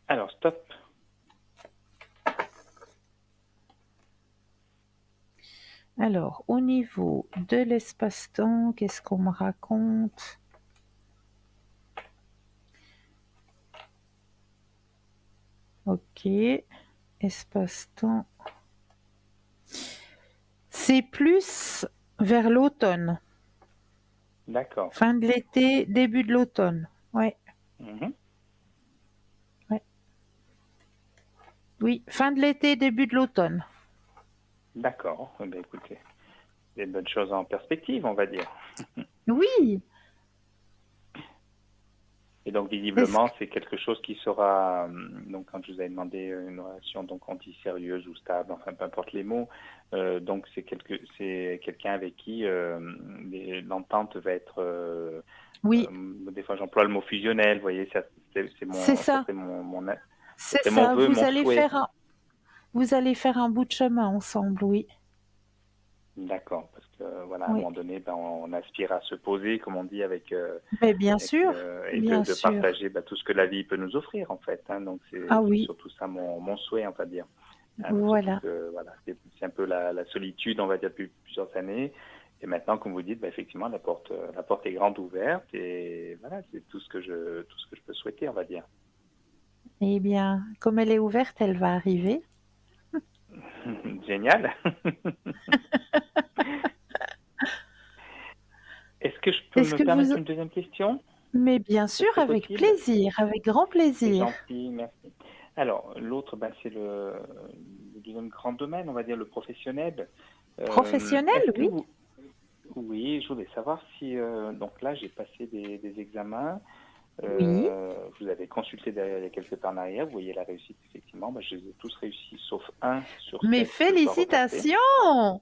Alors stop. Alors, au niveau de l'espace-temps, qu'est-ce qu'on me raconte? Ok, espace-temps. C'est plus vers l'automne, D'accord. fin de l'été, début de l'automne. Ouais. Mhm. Oui, fin de l'été, début de l'automne. D'accord. Eh bien, écoutez, des bonnes choses en perspective, on va dire. Oui. Et donc, Est-ce visiblement, c'est quelque chose qui sera, donc, quand je vous avais demandé une relation donc anti-sérieuse ou stable, enfin, peu importe les mots, donc c'est quelqu'un avec qui l'entente va être, Oui, des fois j'emploie le mot fusionnel, vous voyez, ça, c'est ça ça. serait ça C'est serait mon ça. vœu, mon souhait. Vous allez faire un bout de chemin ensemble, oui. D'accord, parce que voilà, à un Oui. moment donné, ben, on aspire à se poser, comme on dit, Mais bien sûr, et bien de sûr. partager tout ce que la vie peut nous offrir en fait. Hein. Donc Ah c'est oui, surtout ça mon souhait, on va dire. Hein. Surtout voilà. que voilà, c'est un peu la solitude, on va dire, depuis plusieurs années. Et maintenant, comme vous dites, effectivement, la porte est grande ouverte et voilà, c'est tout ce que je peux souhaiter, on va dire. Eh bien, comme elle est ouverte, elle va arriver. Génial. Est-ce que je peux Est-ce me que vous... permettre une deuxième question? Mais bien Ce sûr, serait avec possible? plaisir, avec grand C'est plaisir. gentil, merci. Alors, l'autre, c'est le deuxième grand domaine, on va dire le professionnel. Est-ce Professionnel, que oui. vous... Oui, je voulais savoir si... donc là, j'ai passé des examens. Oui. Vous avez consulté derrière il y a quelques temps en arrière. Vous voyez la réussite, effectivement. Je les ai tous réussis, sauf un sur Mes 7 que je dois repasser. félicitations!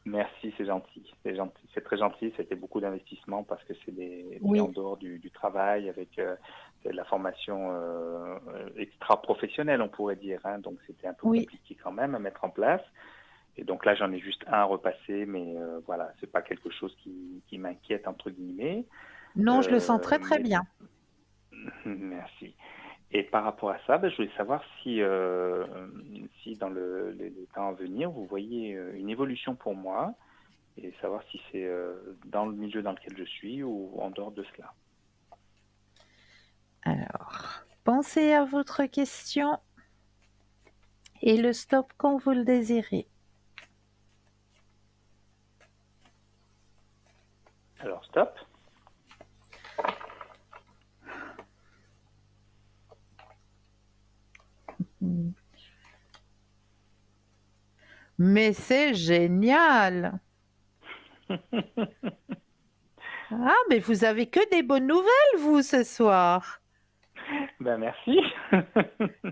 Merci, c'est gentil. C'est gentil. C'est très gentil. C'était beaucoup d'investissement parce que c'est en Oui, dehors du travail avec de la formation extra-professionnelle, on pourrait dire. Hein. Donc, c'était un peu oui. compliqué quand même à mettre en place. Et donc là, j'en ai juste un à repasser, mais voilà, c'est pas quelque chose qui m'inquiète, entre guillemets. Non, je le sens très très Mais bien. merci. Et par rapport à ça, je voulais savoir si dans les temps à venir, vous voyez une évolution pour moi et savoir si c'est dans le milieu dans lequel je suis ou en dehors de cela. Alors, pensez à votre question et le stop quand vous le désirez. Alors, stop. Mais c'est génial! Ah, mais vous avez que des bonnes nouvelles, vous, ce soir. Merci.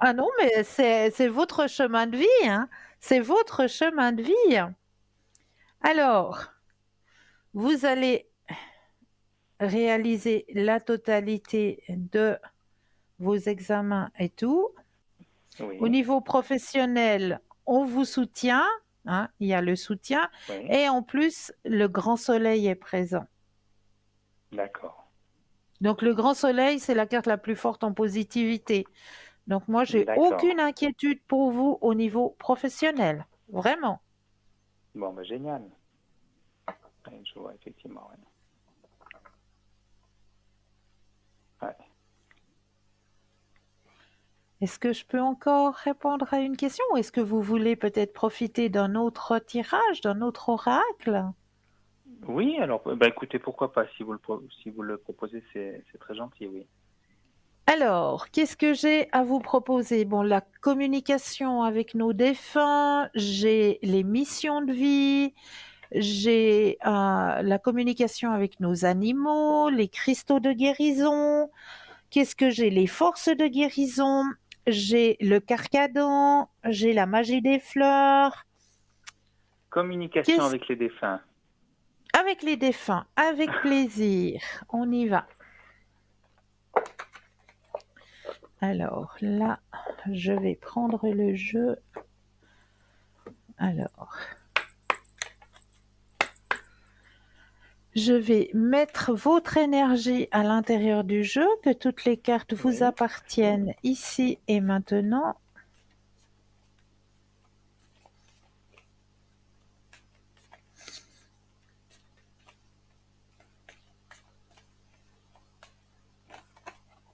Ah non, mais c'est votre chemin de vie, hein. C'est votre chemin de vie. Alors, vous allez réaliser la totalité de vos examens et tout. Au Oui, niveau professionnel, on vous soutient, hein, il y a le soutien, oui, et en plus, le grand soleil est présent. d'accord. Donc, le grand soleil, c'est la carte la plus forte en positivité. Donc, moi, j'ai D'accord. aucune inquiétude pour vous au niveau professionnel. Vraiment. Bon, génial. Ouais, je vois, effectivement. Ouais. Ouais. Est-ce que je peux encore répondre à une question ou est-ce que vous voulez peut-être profiter d'un autre tirage, d'un autre oracle? Oui, alors, écoutez, pourquoi pas, si vous le proposez, c'est très gentil, oui. Alors, qu'est-ce que j'ai à vous proposer? Bon, la communication avec nos défunts, j'ai les missions de vie, j'ai la communication avec nos animaux, les cristaux de guérison. Qu'est-ce que j'ai? Les forces de guérison, j'ai le carcadon, j'ai la magie des fleurs. Communication Qu'est-ce avec les défunts. avec les défunts, avec plaisir. On y va. Alors là, je vais prendre le jeu. Alors, je vais mettre votre énergie à l'intérieur du jeu, que toutes les cartes vous Oui. appartiennent ici et maintenant.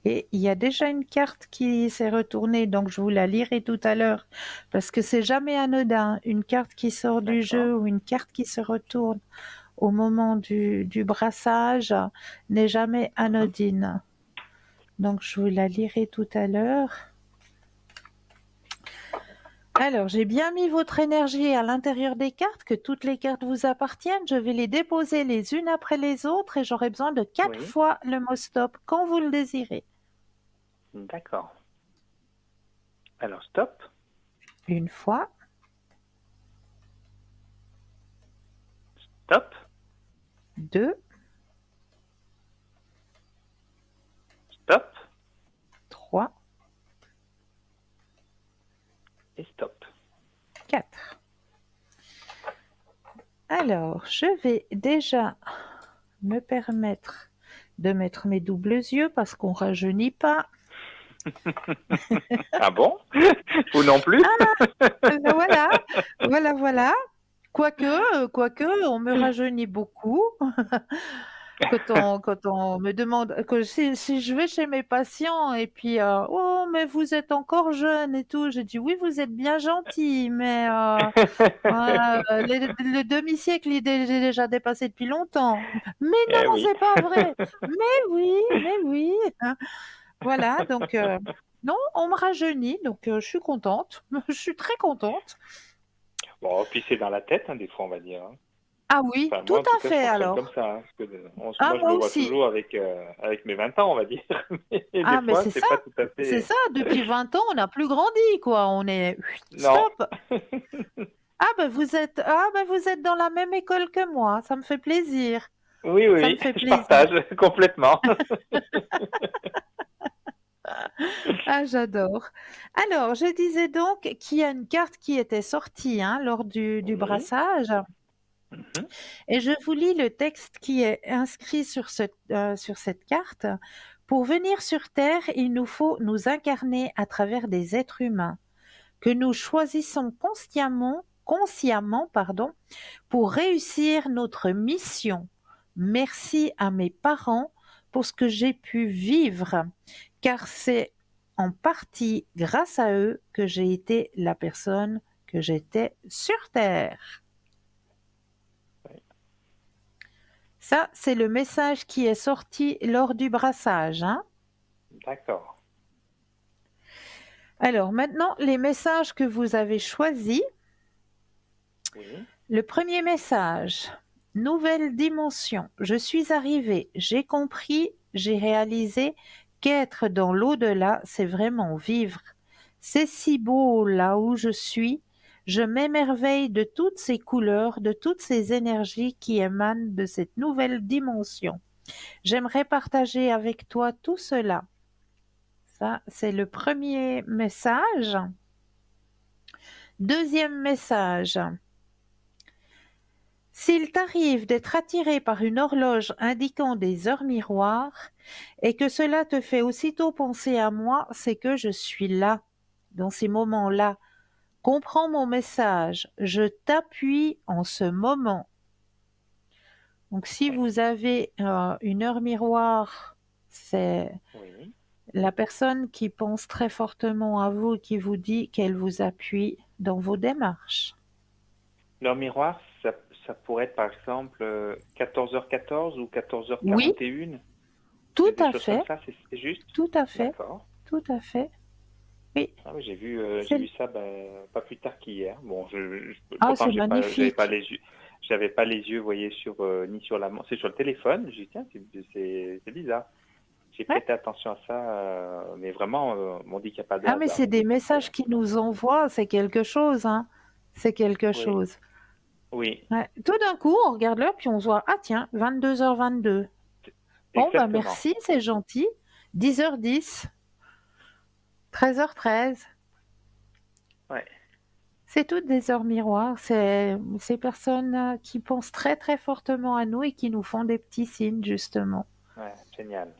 Et il y a déjà une carte qui s'est retournée, donc je vous la lirai tout à l'heure, parce que c'est jamais anodin. Une carte qui sort du D'accord. jeu ou une carte qui se retourne au moment du brassage n'est jamais Mhm. anodine. Donc je vous la lirai tout à l'heure. Alors, j'ai bien mis votre énergie à l'intérieur des cartes, que toutes les cartes vous appartiennent. Je vais les déposer les unes après les autres et j'aurai besoin de 4 Oui, fois le mot stop quand vous le désirez. d'accord. Alors, stop, Une fois, stop, 2, stop 3, et stop. 4. Alors, je vais déjà me permettre de mettre mes doubles yeux parce qu'on rajeunit pas. Ah bon? Ou non plus? Voilà, voilà. Quoique, on me rajeunit beaucoup. Quand on me demande que si je vais chez mes patients et puis oh mais vous êtes encore jeune et tout, je dis oui vous êtes bien gentil mais le demi-siècle il est déjà dépassé depuis longtemps. Mais Eh non oui. c'est pas vrai. Mais oui. Voilà donc non on me rajeunit donc je suis contente, je suis très contente. Bon, puis c'est dans la tête, hein, des fois, on va dire, hein. Ah oui, Enfin, tout moi, en tout à cas, je fait fonctionne comme alors. ça, hein, parce que Ah moi, je moi me vois aussi. toujours avec mes 20 ans, on va dire. Mais des Ah mais fois, c'est c'est ça. pas tout à C'est fait. ça, depuis 20 ans, on n'a plus grandi, quoi. On est Non. stop. Ah ben vous êtes dans la même école que moi. Ça me fait plaisir. Oui, Ça me oui, fait je plaisir. partage complètement. Ah, j'adore. Alors, je disais donc qu'il y a une carte qui était sortie hein, lors du Oui. brassage. Mhm. Et je vous lis le texte qui est inscrit sur cette carte. Pour venir sur Terre, il nous faut nous incarner à travers des êtres humains que nous choisissons consciemment, pardon, pour réussir notre mission. Merci à mes parents pour ce que j'ai pu vivre, car c'est en partie grâce à eux que j'ai été la personne que j'étais sur Terre. Oui. Ça, c'est le message qui est sorti lors du brassage, hein. D'accord. Alors maintenant, les messages que vous avez choisis. Oui. Le premier message, nouvelle dimension. Je suis arrivée, j'ai compris, j'ai réalisé qu'être dans l'au-delà, c'est vraiment vivre. C'est si beau là où je suis. Je m'émerveille de toutes ces couleurs, de toutes ces énergies qui émanent de cette nouvelle dimension. J'aimerais partager avec toi tout cela. Ça, c'est le premier message. Deuxième message. S'il t'arrive d'être attiré par une horloge indiquant des heures miroirs et que cela te fait aussitôt penser à moi, c'est que je suis là, dans ces moments-là. Comprends mon message, je t'appuie en ce moment. Donc si Oui. vous avez une heure miroir, c'est Oui. la personne qui pense très fortement à vous et qui vous dit qu'elle vous appuie dans vos démarches. Leur miroir, ça pourrait être par exemple 14h14 ou Oui, 14h41. tout C'est des à choses comme fait, ça, c'est juste? tout à fait, D'accord. tout à fait. Oui, Ah oui, j'ai c'est vu ça pas plus tard qu'hier. Bon, Ah, pourtant c'est j'avais pas magnifique. les yeux, vous voyez, ni sur la montre, c'est sur le téléphone. J'ai dit tiens, c'est bizarre. J'ai Ouais. prêté attention à ça, mais vraiment, on dit qu'il n'y a pas de Ah, mais hasard. c'est des Donc, messages qui nous envoient, c'est quelque chose, hein. C'est quelque oui, chose. oui, Ouais. Tout d'un coup, on regarde l'heure puis on se voit, ah tiens, 22h22. Bon, bah exactement. merci, c'est gentil. 10h10, 13h13. Ouais, C'est toutes des heures miroirs. C'est ces personnes qui pensent très très fortement à nous et qui nous font des petits signes, justement. ouais, génial.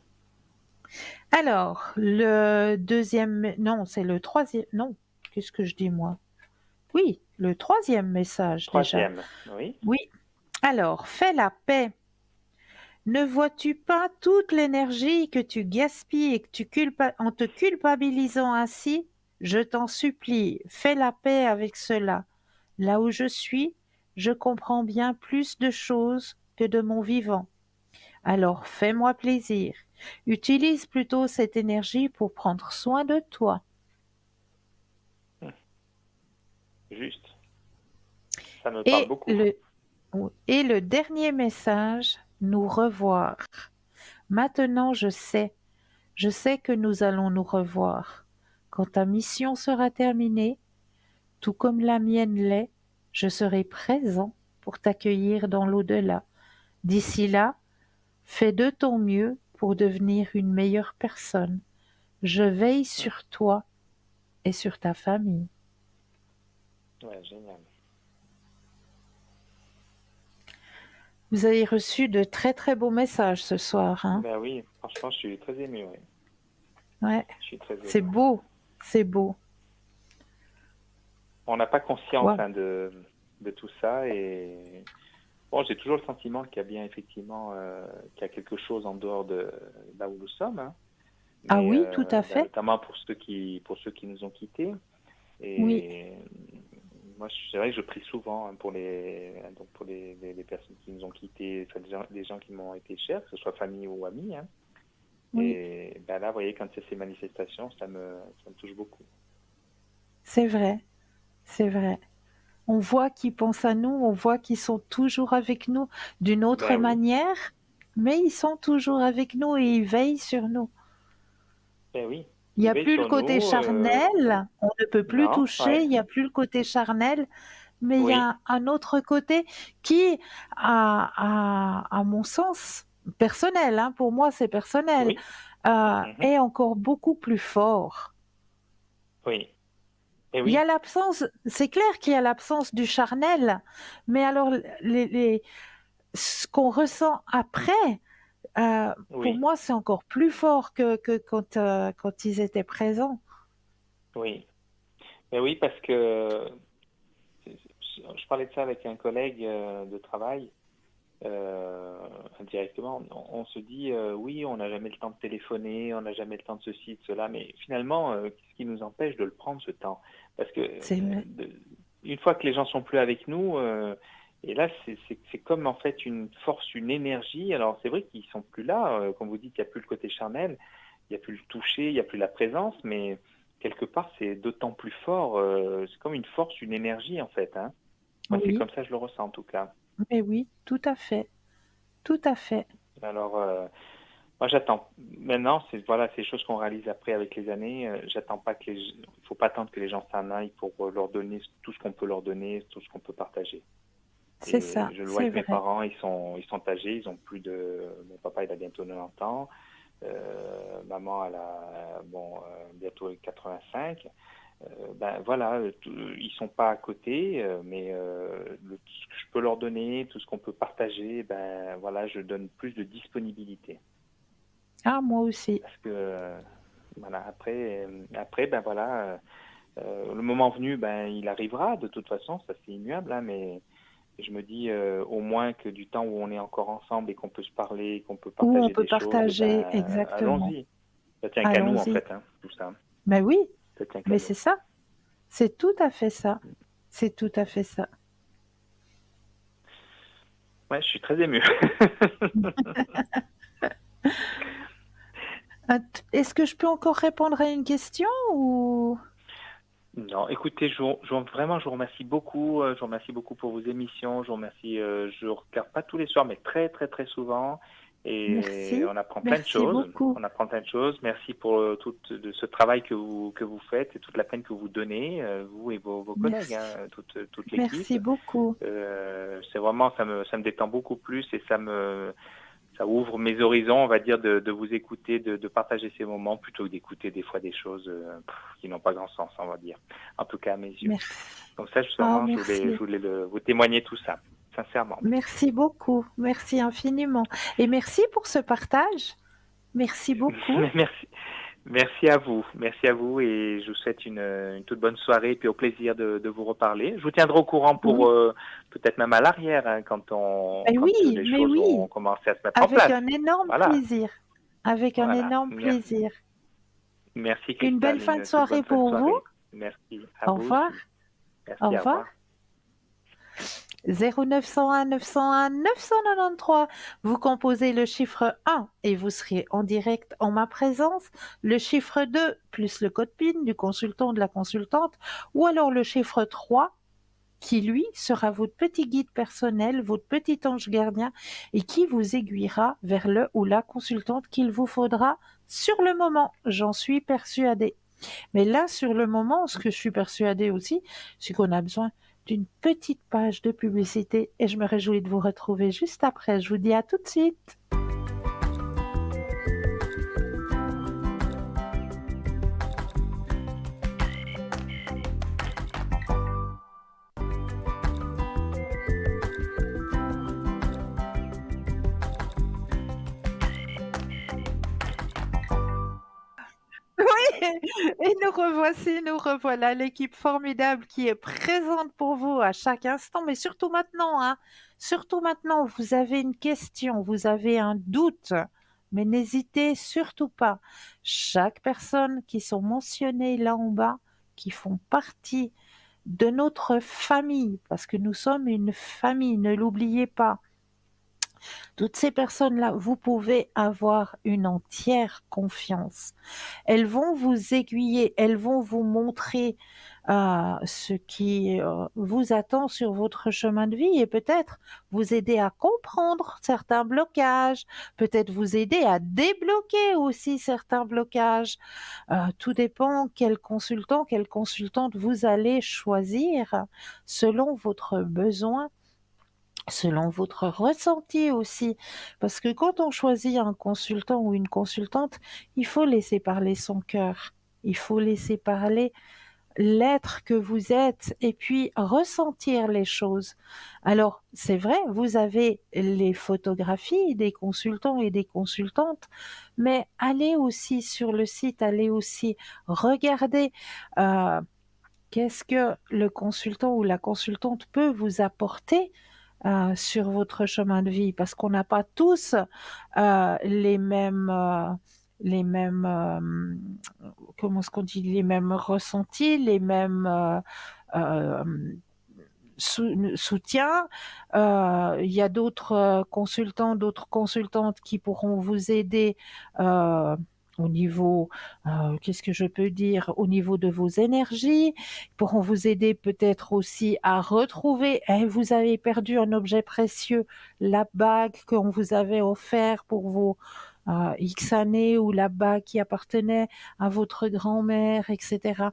Alors, le deuxième, non, c'est le troisième, non, qu'est-ce que je dis moi? Oui, le troisième message déjà. Troisième, oui, Oui, alors, fais la paix. Ne vois-tu pas toute l'énergie que tu gaspilles et que en te culpabilisant ainsi? Je t'en supplie, fais la paix avec cela. Là où je suis, je comprends bien plus de choses que de mon vivant. Alors fais-moi plaisir. Utilise plutôt cette énergie pour prendre soin de toi. Ça me parle Et beaucoup. le dernier message, nous revoir. Maintenant, je sais que nous allons nous revoir. Quand ta mission sera terminée, tout comme la mienne l'est, je serai présent pour t'accueillir dans l'au-delà. D'ici là, fais de ton mieux pour devenir une meilleure personne. Je veille sur toi et sur ta famille. Ouais, génial. Vous avez reçu de très très beaux messages ce soir, hein? Ben oui, franchement, je suis très ému, oui. Ouais, Je suis très c'est ému. beau, c'est beau. On n'a pas conscience Wow. hein, de tout ça et bon, j'ai toujours le sentiment qu'il y a bien effectivement qu'il y a quelque chose en dehors de là où nous sommes, hein. Ah Mais oui, tout à ben, fait. notamment pour ceux qui nous ont quittés. Oui, Et moi, c'est vrai que je prie souvent hein, pour les personnes qui nous ont quittés, enfin, des gens qui m'ont été chers, que ce soit famille ou amis. Hein. oui, Et ben là, vous voyez, quand il y a ces manifestations, ça me touche beaucoup. c'est vrai, c'est vrai. On voit qu'ils pensent à nous, on voit qu'ils sont toujours avec nous d'une autre Ben oui, manière, mais ils sont toujours avec nous et ils veillent sur nous. ben oui. Il n'y Ils a veillent plus le sur côté nous. charnel, on ne peut plus Non, toucher, ouais, il n'y a plus le côté charnel, mais il y oui, a un autre côté qui, à mon sens personnel, hein, pour moi c'est personnel, oui, mhm, est encore beaucoup plus fort. oui, et Il y a oui, l'absence, c'est clair qu'il y a l'absence du charnel, mais alors ce qu'on ressent après, pour oui, moi, c'est encore plus fort que quand ils étaient présents. oui. Mais oui, parce que je parlais de ça avec un collègue de travail. Indirectement, on se dit oui, on n'a jamais le temps de téléphoner, on n'a jamais le temps de ceci, de cela, mais finalement, qu'est-ce qui nous empêche de le prendre ce temps? Parce que C'est une fois que les gens sont plus avec nous, et là, c'est comme en fait une force, une énergie. Alors c'est vrai qu'ils sont plus là, comme vous dites, il n'y a plus le côté charnel, il n'y a plus le toucher, il n'y a plus la présence, mais quelque part, c'est d'autant plus fort. C'est comme une force, une énergie en fait. Hein. Moi, c'est oui, comme ça que je le ressens en tout cas. mais oui, tout à fait, tout à fait. Alors, moi, j'attends. Maintenant, c'est voilà, ces choses qu'on réalise après avec les années. J'attends pas que il faut pas attendre que les gens s'en aillent pour leur donner tout ce qu'on peut leur donner, tout ce qu'on peut partager. C'est ça, Et je le vois c'est avec mes vrai. parents, ils sont âgés, ils ont plus de. Mon papa, il a bientôt 90 ans. Maman, elle a bientôt 85. Ben voilà, ils sont pas à côté, mais tout ce que je peux leur donner, tout ce qu'on peut partager, ben voilà, je donne plus de disponibilité. Ah, moi aussi. Parce que voilà, après ben voilà, le moment venu, ben il arrivera de toute façon, ça c'est immuable, hein, mais je me dis au moins que du temps où on est encore ensemble et qu'on peut se parler, qu'on peut Où on partager peut des choses, eh partager, ben exactement. allons-y. Ça tient qu'à nous en Allons-y. fait, hein, tout ça. Mais oui, Ça tient qu'à mais nous. c'est ça. C'est tout à fait ça. C'est tout à fait ça. Ouais, je suis très ému. Est-ce que je peux encore répondre à une question ou... Non, écoutez, vraiment, je vous remercie beaucoup. Je vous remercie beaucoup pour vos émissions. Je vous remercie. Je regarde pas tous les soirs, mais très, très, très souvent. Et Merci, on apprend plein de merci choses. beaucoup. On apprend plein de choses. Merci pour de ce travail que vous faites et toute la peine que vous donnez, vous et vos collègues, Merci, hein, toute l'équipe. merci beaucoup. C'est vraiment, ça me détend beaucoup plus et ça ouvre mes horizons, on va dire, de vous écouter, de partager ces moments, plutôt que d'écouter des fois des choses qui n'ont pas grand sens, on va dire. En tout cas, à mes yeux. Merci. Donc ça, Ah, justement, je merci. voulais vous témoigner tout ça, sincèrement. Merci beaucoup. Merci infiniment. Et merci pour ce partage. Merci beaucoup. Merci. Merci à vous et je vous souhaite une toute bonne soirée et puis au plaisir de vous reparler. Je vous tiendrai au courant pour Oui, peut-être même à l'arrière hein, quand les mais choses oui, vont commencer à se mettre en avec place. un énorme Voilà, plaisir. Avec un voilà. énorme plaisir. Merci Une belle Cristal, fin de une toute soirée bonne fin de pour vous. soirée. Merci à Au vous revoir. aussi. Au Merci, au revoir. revoir. 0901 901 993. Vous composez le chiffre 1 et vous serez en direct en ma présence. Le chiffre 2 plus le code PIN du consultant ou de la consultante. Ou alors le chiffre 3 qui lui sera votre petit guide personnel, votre petit ange gardien et qui vous aiguillera vers le ou la consultante qu'il vous faudra sur le moment. J'en suis persuadée. Mais là, sur le moment, ce que je suis persuadée aussi, c'est qu'on a besoin d'une petite page de publicité et je me réjouis de vous retrouver juste après. Je vous dis à tout de suite. Oui, et nous revoilà, l'équipe formidable qui est présente pour vous à chaque instant, mais surtout maintenant, hein. Surtout maintenant, vous avez une question, vous avez un doute, mais n'hésitez surtout pas. Chaque personne qui sont mentionnées là en bas, qui font partie de notre famille, parce que nous sommes une famille, ne l'oubliez pas. Toutes ces personnes-là, vous pouvez avoir une entière confiance. Elles vont vous aiguiller, elles vont vous montrer ce qui vous attend sur votre chemin de vie et peut-être vous aider à comprendre certains blocages, peut-être vous aider à débloquer aussi certains blocages. Tout dépend quel consultant, quelle consultante vous allez choisir selon votre besoin, selon votre ressenti aussi. Parce que quand on choisit un consultant ou une consultante, il faut laisser parler son cœur. Il faut laisser parler l'être que vous êtes et puis ressentir les choses. Alors, c'est vrai, vous avez les photographies des consultants et des consultantes, mais allez aussi sur le site, allez aussi regarder qu'est-ce que le consultant ou la consultante peut vous apporter sur votre chemin de vie parce qu'on n'a pas tous les mêmes comment est-ce qu'on dit les mêmes ressentis, les mêmes soutiens. Il y a d'autres consultants, d'autres consultantes qui pourront vous aider au niveau, qu'est-ce que je peux dire, au niveau de vos énergies, pourront vous aider peut-être aussi à retrouver, vous avez perdu un objet précieux, la bague qu'on vous avait offert pour vos X années ou la bague qui appartenait à votre grand-mère, etc.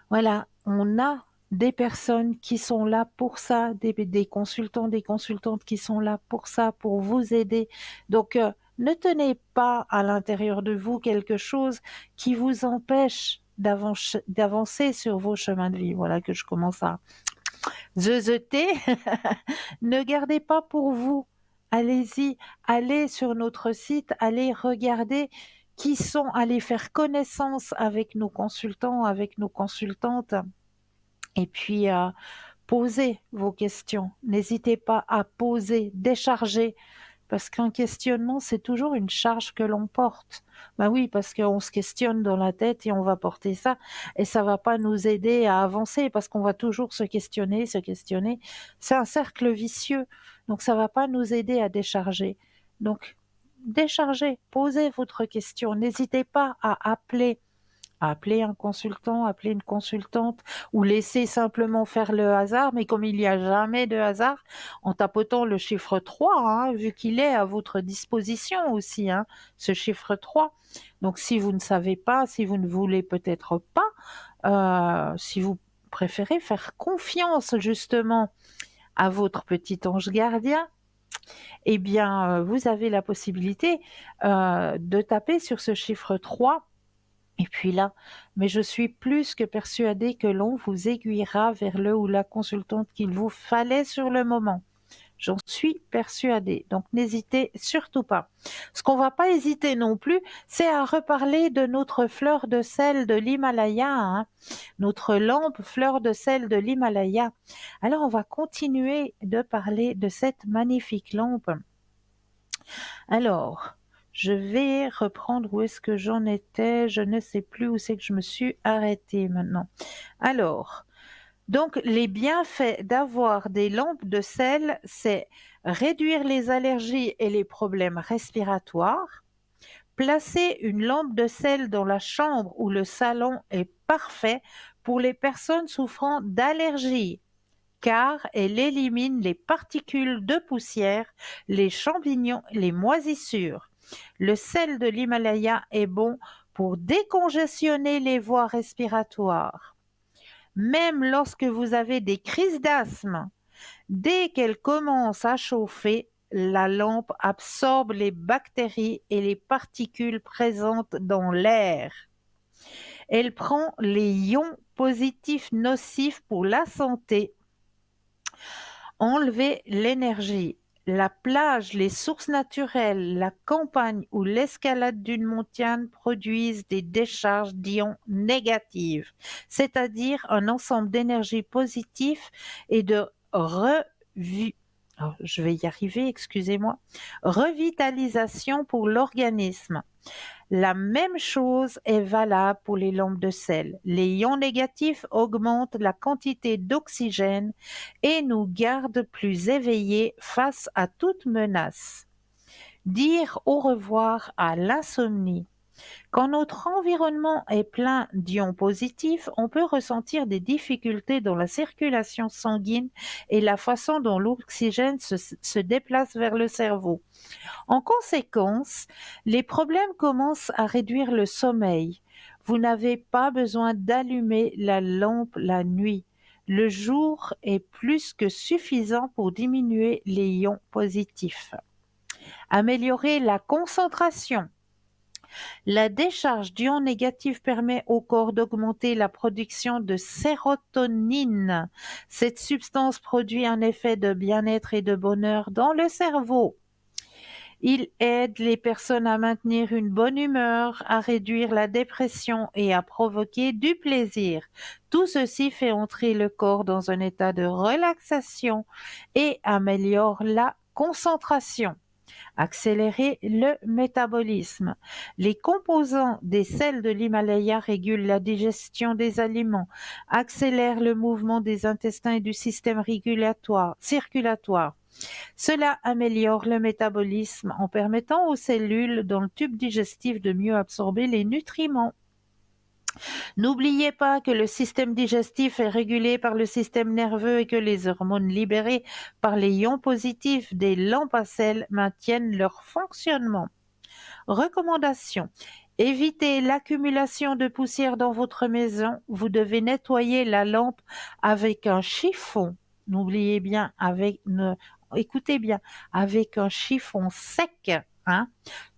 Voilà, on a des personnes qui sont là pour ça, des consultants, des consultantes qui sont là pour ça, pour vous aider. Donc, ne tenez pas à l'intérieur de vous quelque chose qui vous empêche d'avancer sur vos chemins de vie. Voilà que je commence à zeuzeter. Ne gardez pas pour vous. Allez-y, allez sur notre site, allez regarder allez faire connaissance avec nos consultants, avec nos consultantes. Et puis, posez vos questions. N'hésitez pas à poser, décharger, parce qu'un questionnement, c'est toujours une charge que l'on porte. Ben oui, parce qu'on se questionne dans la tête et on va porter ça, et ça va pas nous aider à avancer, parce qu'on va toujours se questionner, se questionner. C'est un cercle vicieux, donc ça va pas nous aider à décharger. Donc, déchargez, posez votre question. N'hésitez pas à appeler un consultant, appeler une consultante ou laisser simplement faire le hasard, mais comme il n'y a jamais de hasard, en tapotant le chiffre 3, hein, vu qu'il est à votre disposition aussi, hein, ce chiffre 3. Donc si vous ne savez pas, si vous ne voulez peut-être pas, si vous préférez faire confiance justement à votre petit ange gardien, eh bien, vous avez la possibilité de taper sur ce chiffre 3. Et puis là, mais je suis plus que persuadée que l'on vous aiguillera vers le ou la consultante qu'il vous fallait sur le moment. J'en suis persuadée. Donc n'hésitez surtout pas. Ce qu'on va pas hésiter non plus, c'est à reparler de notre fleur de sel de l'Himalaya, hein, notre lampe fleur de sel de l'Himalaya. Alors on va continuer de parler de cette magnifique lampe. Alors, je vais reprendre où est-ce que j'en étais. Je ne sais plus où c'est que je me suis arrêtée maintenant. Alors, donc les bienfaits d'avoir des lampes de sel, c'est réduire les allergies et les problèmes respiratoires. Placer une lampe de sel dans la chambre ou le salon est parfait pour les personnes souffrant d'allergies, car elle élimine les particules de poussière, les champignons, les moisissures. Le sel de l'Himalaya est bon pour décongestionner les voies respiratoires. Même lorsque vous avez des crises d'asthme, dès qu'elle commence à chauffer, la lampe absorbe les bactéries et les particules présentes dans l'air. Elle prend les ions positifs nocifs pour la santé. Enlever l'énergie. La plage, les sources naturelles, la campagne ou l'escalade d'une montagne produisent des décharges d'ions négatives, c'est-à-dire un ensemble d'énergie positive et de je vais y arriver, excusez-moi, revitalisation pour l'organisme. La même chose est valable pour les lampes de sel. Les ions négatifs augmentent la quantité d'oxygène et nous gardent plus éveillés face à toute menace. Dire au revoir à l'insomnie. Quand notre environnement est plein d'ions positifs, on peut ressentir des difficultés dans la circulation sanguine et la façon dont l'oxygène se déplace vers le cerveau. En conséquence, les problèmes commencent à réduire le sommeil. Vous n'avez pas besoin d'allumer la lampe la nuit. Le jour est plus que suffisant pour diminuer les ions positifs. Améliorer la concentration. La décharge d'ions négatifs permet au corps d'augmenter la production de sérotonine. Cette substance produit un effet de bien-être et de bonheur dans le cerveau. Il aide les personnes à maintenir une bonne humeur, à réduire la dépression et à provoquer du plaisir. Tout ceci fait entrer le corps dans un état de relaxation et améliore la concentration. Accélérer le métabolisme. Les composants des sels de l'Himalaya régulent la digestion des aliments, accélèrent le mouvement des intestins et du système circulatoire. Cela améliore le métabolisme en permettant aux cellules dans le tube digestif de mieux absorber les nutriments. N'oubliez pas que le système digestif est régulé par le système nerveux et que les hormones libérées par les ions positifs des lampes à sel maintiennent leur fonctionnement. Recommandations. Évitez l'accumulation de poussière dans votre maison. Vous devez nettoyer la lampe avec un chiffon. N'oubliez bien, écoutez bien, avec un chiffon sec,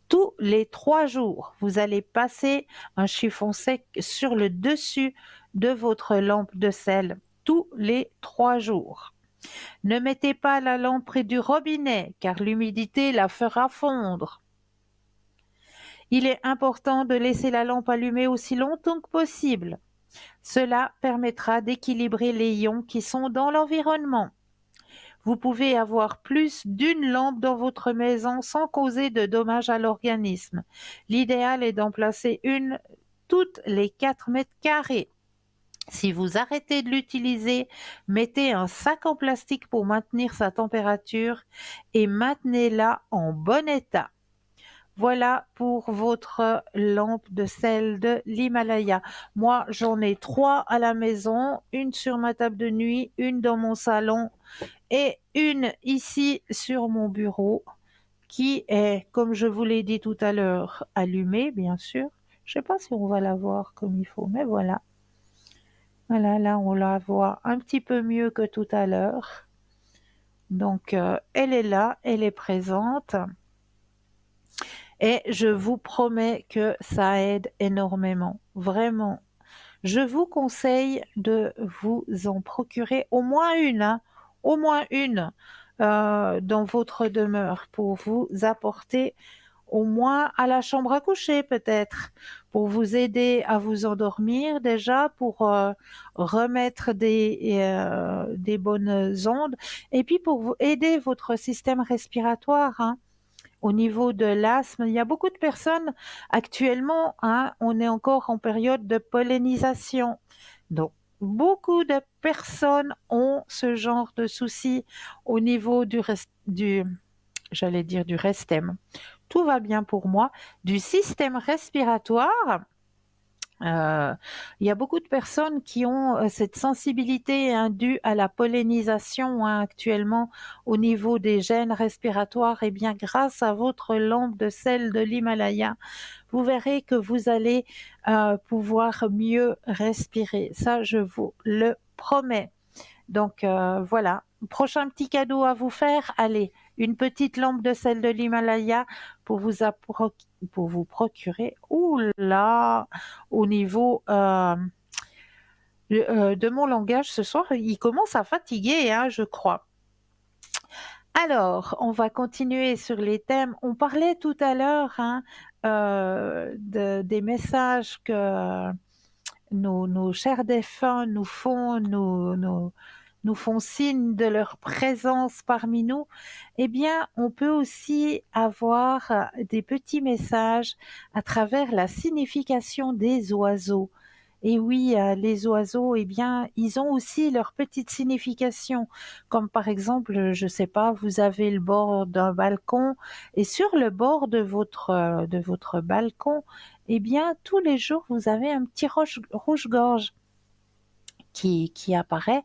tous les 3 jours, vous allez passer un chiffon sec sur le dessus de votre lampe de sel, tous les 3 jours. Ne mettez pas la lampe près du robinet, car l'humidité la fera fondre. Il est important de laisser la lampe allumée aussi longtemps que possible. Cela permettra d'équilibrer les ions qui sont dans l'environnement. Vous pouvez avoir plus d'une lampe dans votre maison sans causer de dommages à l'organisme. L'idéal est d'en placer une toutes les 4 mètres carrés. Si vous arrêtez de l'utiliser, mettez un sac en plastique pour maintenir sa température et maintenez-la en bon état. Voilà pour votre lampe de sel de l'Himalaya. Moi, j'en ai 3 à la maison, une sur ma table de nuit, une dans mon salon et une ici sur mon bureau qui est, comme je vous l'ai dit tout à l'heure, allumée, bien sûr. Je ne sais pas si on va la voir comme il faut, mais voilà. Voilà, là, on la voit un petit peu mieux que tout à l'heure. Donc, elle est là, elle est présente. Et je vous promets que ça aide énormément, vraiment. Je vous conseille de vous en procurer au moins une, dans votre demeure pour vous apporter au moins à la chambre à coucher peut-être, pour vous aider à vous endormir déjà, pour remettre des bonnes ondes et puis pour vous aider votre système respiratoire, Au niveau de l'asthme, il y a beaucoup de personnes actuellement, on est encore en période de pollinisation. Donc, beaucoup de personnes ont ce genre de soucis au niveau du restem. Tout va bien pour moi. Du système respiratoire, Il y a beaucoup de personnes qui ont cette sensibilité due à la pollinisation actuellement au niveau des gènes respiratoires. Et bien, grâce à votre lampe de sel de l'Himalaya, vous verrez que vous allez pouvoir mieux respirer. Ça, je vous le promets. Donc voilà, prochain petit cadeau à vous faire, allez, une petite lampe de sel de l'Himalaya pour pour vous procurer, oula, au niveau de mon langage ce soir, il commence à fatiguer, je crois. Alors, on va continuer sur les thèmes. On parlait tout à l'heure des messages que nos chers défunts nous font, nous font signe de leur présence parmi nous. Eh bien, on peut aussi avoir des petits messages à travers la signification des oiseaux. Et oui, les oiseaux, eh bien, ils ont aussi leur petite signification. Comme par exemple, je sais pas, vous avez le bord d'un balcon et sur le bord de votre balcon, eh bien, tous les jours, vous avez un petit rouge-gorge qui apparaît,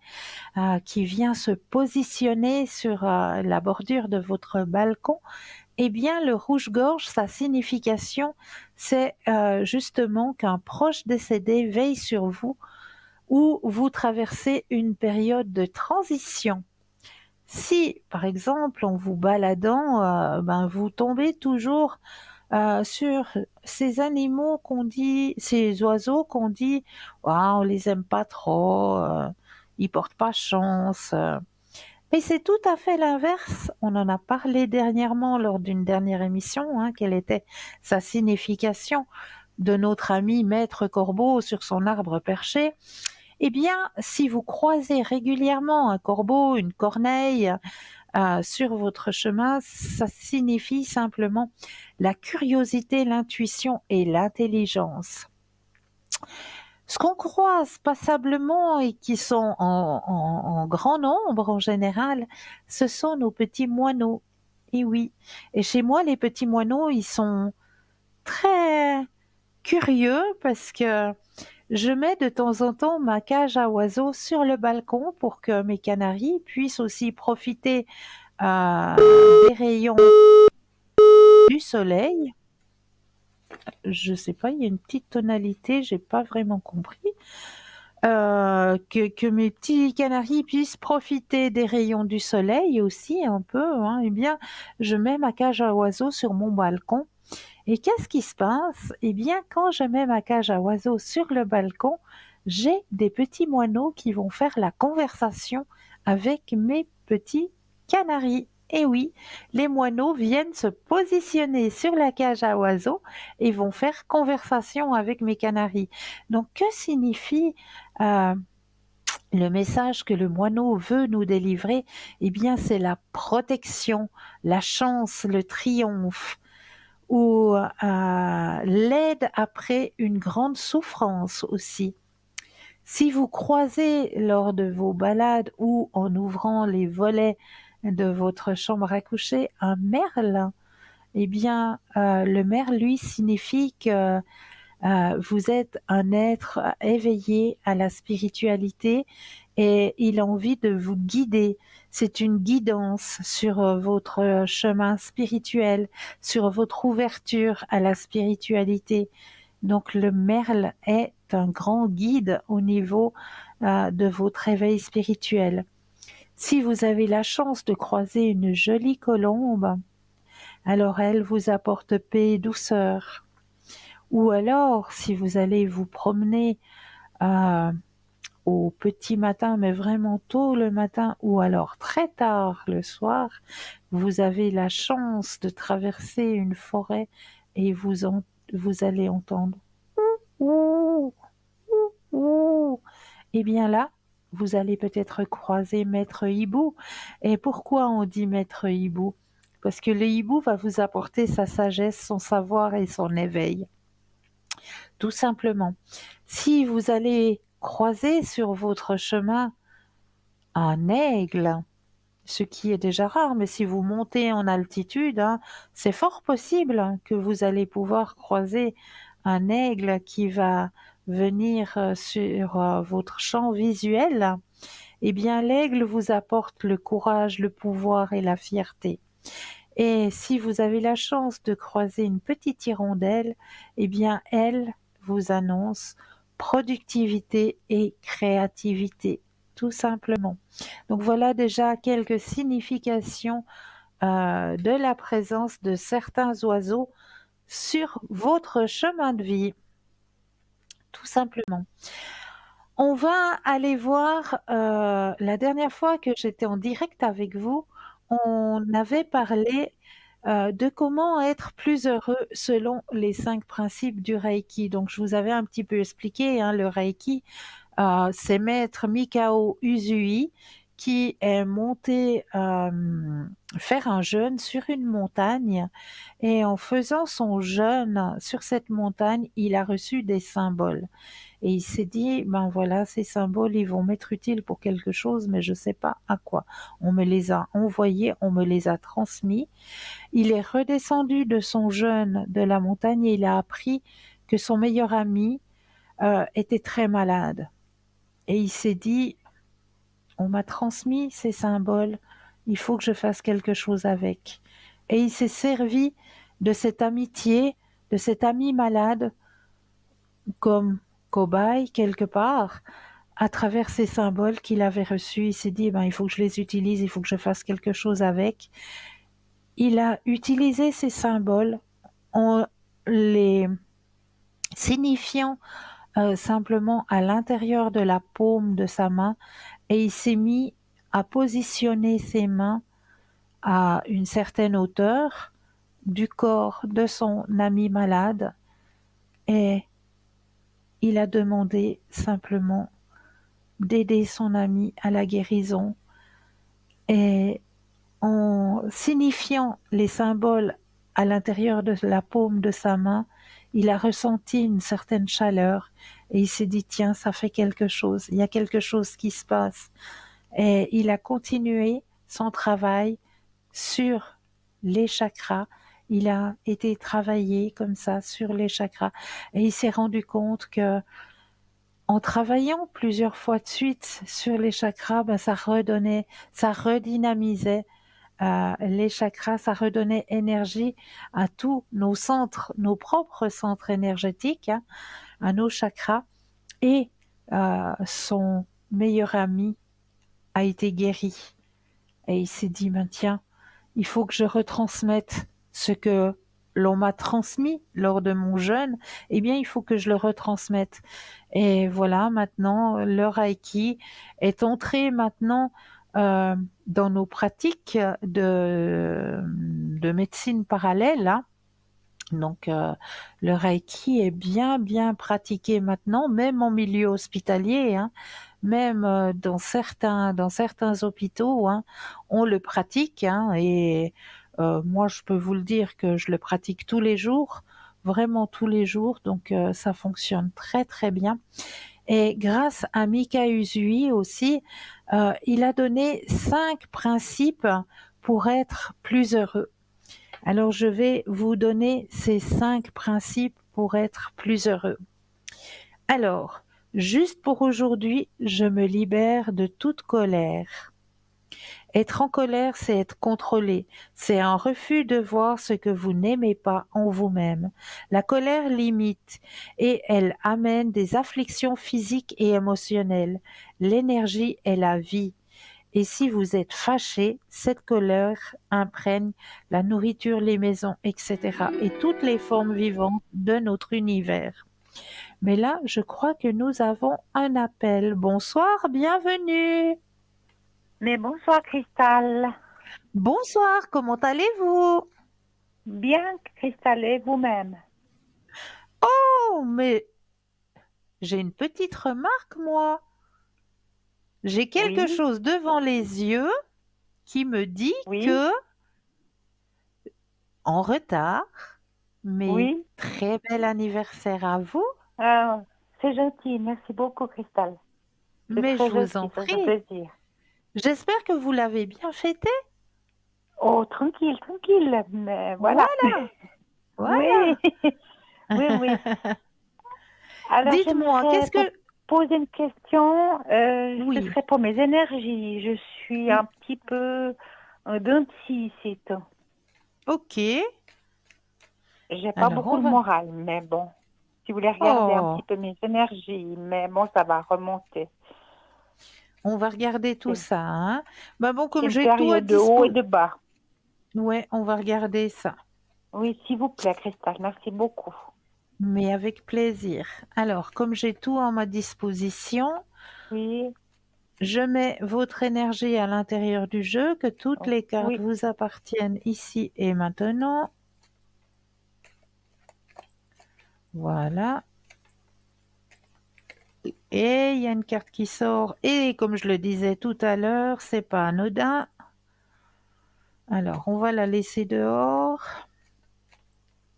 qui vient se positionner sur la bordure de votre balcon. Eh bien, le rouge-gorge, sa signification, c'est justement qu'un proche décédé veille sur vous ou vous traversez une période de transition. Si, par exemple, en vous baladant, vous tombez toujours sur ces animaux ces oiseaux qu'on dit, ah, on les aime pas trop, ils portent pas chance. Mais c'est tout à fait l'inverse. On en a parlé dernièrement lors d'une dernière émission, quelle était sa signification de notre ami Maître Corbeau sur son arbre perché. Eh bien, si vous croisez régulièrement un corbeau, une corneille sur votre chemin, ça signifie simplement la curiosité, l'intuition et l'intelligence. Ce qu'on croise passablement et qui sont en grand nombre en général, ce sont nos petits moineaux. Et oui, et chez moi, les petits moineaux, ils sont très curieux parce que je mets de temps en temps ma cage à oiseaux sur le balcon pour que mes canaris puissent aussi profiter des rayons du soleil. Je sais pas, il y a une petite tonalité, j'ai pas vraiment compris. Que mes petits canaris puissent profiter des rayons du soleil aussi un peu. Eh bien, je mets ma cage à oiseaux sur mon balcon. Et qu'est-ce qui se passe? Eh bien, quand je mets ma cage à oiseaux sur le balcon, j'ai des petits moineaux qui vont faire la conversation avec mes petits canaris. Et oui, les moineaux viennent se positionner sur la cage à oiseaux et vont faire conversation avec mes canaris. Donc, que signifie le message que le moineau veut nous délivrer? Eh bien, c'est la protection, la chance, le triomphe, ou l'aide après une grande souffrance aussi. Si vous croisez lors de vos balades ou en ouvrant les volets de votre chambre à coucher un merle, eh bien, le merle, lui, signifie que vous êtes un être éveillé à la spiritualité et il a envie de vous guider. C'est une guidance sur votre chemin spirituel, sur votre ouverture à la spiritualité. Donc le merle est un grand guide au niveau de votre éveil spirituel. Si vous avez la chance de croiser une jolie colombe, alors elle vous apporte paix et douceur. Ou alors, si vous allez vous promener au petit matin, mais vraiment tôt le matin, ou alors très tard le soir, vous avez la chance de traverser une forêt et vous allez entendre ouh, ouh, ouh. Et bien là, vous allez peut-être croiser Maître Hibou. Et pourquoi on dit Maître Hibou? Parce que le hibou va vous apporter sa sagesse, son savoir et son éveil. Tout simplement. Si vous allez croiser sur votre chemin un aigle, ce qui est déjà rare, mais si vous montez en altitude, c'est fort possible que vous allez pouvoir croiser un aigle qui va venir sur votre champ visuel, eh bien l'aigle vous apporte le courage, le pouvoir et la fierté. Et si vous avez la chance de croiser une petite hirondelle, eh bien elle vous annonce productivité et créativité, tout simplement. Donc voilà déjà quelques significations de la présence de certains oiseaux sur votre chemin de vie, tout simplement. On va aller voir, la dernière fois que j'étais en direct avec vous, on avait parlé, de comment être plus heureux selon les 5 principes du Reiki. Donc je vous avais un petit peu expliqué, hein, le Reiki, c'est maître Mikao Usui qui est monté, faire un jeûne sur une montagne et en faisant son jeûne sur cette montagne, il a reçu des symboles. Et il s'est dit: «Ben voilà, ces symboles, ils vont m'être utiles pour quelque chose, mais je ne sais pas à quoi». On me les a envoyés, on me les a transmis. Il est redescendu de son jeûne de la montagne et il a appris que son meilleur ami, était très malade. Et il s'est dit: «On m'a transmis ces symboles, il faut que je fasse quelque chose avec». Et il s'est servi de cette amitié, de cet ami malade comme cobaye quelque part, à travers ces symboles qu'il avait reçus. Il s'est dit: «Ben, il faut que je les utilise, il faut que je fasse quelque chose avec». Il a utilisé ces symboles en les signifiant, simplement à l'intérieur de la paume de sa main et il s'est mis à positionner ses mains à une certaine hauteur du corps de son ami malade et il a demandé simplement d'aider son ami à la guérison et en signifiant les symboles à l'intérieur de la paume de sa main, il a ressenti une certaine chaleur et il s'est dit: «Tiens, ça fait quelque chose, il y a quelque chose qui se passe». Et il a continué son travail sur les chakras. Il a été travaillé comme ça sur les chakras et il s'est rendu compte que en travaillant plusieurs fois de suite sur les chakras, ben, ça redonnait, ça redynamisait les chakras, ça redonnait énergie à tous nos centres, nos propres centres énergétiques, hein, à nos chakras. Et son meilleur ami a été guéri. Et il s'est dit: ben tiens, il faut que je retransmette ce que l'on m'a transmis lors de mon jeûne, eh bien il faut que je le retransmette. Et voilà, maintenant le Reiki est entré maintenant dans nos pratiques de médecine parallèle, hein. Donc le Reiki est bien, bien pratiqué maintenant, même en milieu hospitalier, hein, même dans certains hôpitaux, hein, on le pratique, hein, et moi je peux vous le dire que je le pratique tous les jours, vraiment tous les jours, donc ça fonctionne très, très bien. Et grâce à Mika Usui aussi, il a donné 5 principes pour être plus heureux. Alors je vais vous donner ces 5 principes pour être plus heureux. Alors, juste pour aujourd'hui, je me libère de toute colère. Être en colère, c'est être contrôlé. C'est un refus de voir ce que vous n'aimez pas en vous-même. La colère limite et elle amène des afflictions physiques et émotionnelles. L'énergie est la vie. Et si vous êtes fâché, cette colère imprègne la nourriture, les maisons, etc. et toutes les formes vivantes de notre univers. Mais là, je crois que nous avons un appel. Bonsoir, bienvenue. Mais bonsoir Cristal. Bonsoir, comment allez-vous? Bien Cristal et vous-même? Oh, mais j'ai une petite remarque, moi. J'ai quelque Oui. chose devant les yeux qui me dit Oui. que, en retard, mais Oui. très bel anniversaire à vous. Ah, c'est gentil, merci beaucoup Cristal. C'est Mais très je vous gentil, en ça fait prie. plaisir. J'espère que vous l'avez bien fêté. Oh, tranquille, tranquille, mais voilà. Voilà, voilà. Oui, oui, oui. Alors, Dites-moi, j'aimerais qu'est-ce que... poser une question. Ce Oui, serait pour mes énergies. Je suis un petit peu dans le site. ok. J'ai pas Alors, beaucoup le moral, mais bon. Si vous voulez regarder un petit Oh, peu mes énergies, mais bon, ça va remonter. on va regarder tout C'est ça, hein. Bah bon, c'est comme une j'ai tout à période de haut et dispo... de bas. Ouais, on va regarder ça. Oui, s'il vous plaît, Christelle, merci beaucoup. Mais avec plaisir. Alors, comme j'ai tout en ma disposition, Oui, je mets votre énergie à l'intérieur du jeu, que toutes les cartes oui, vous appartiennent ici et maintenant. Voilà. Et il y a une carte qui sort. Et comme je le disais tout à l'heure, c'est pas anodin. Alors, on va la laisser dehors.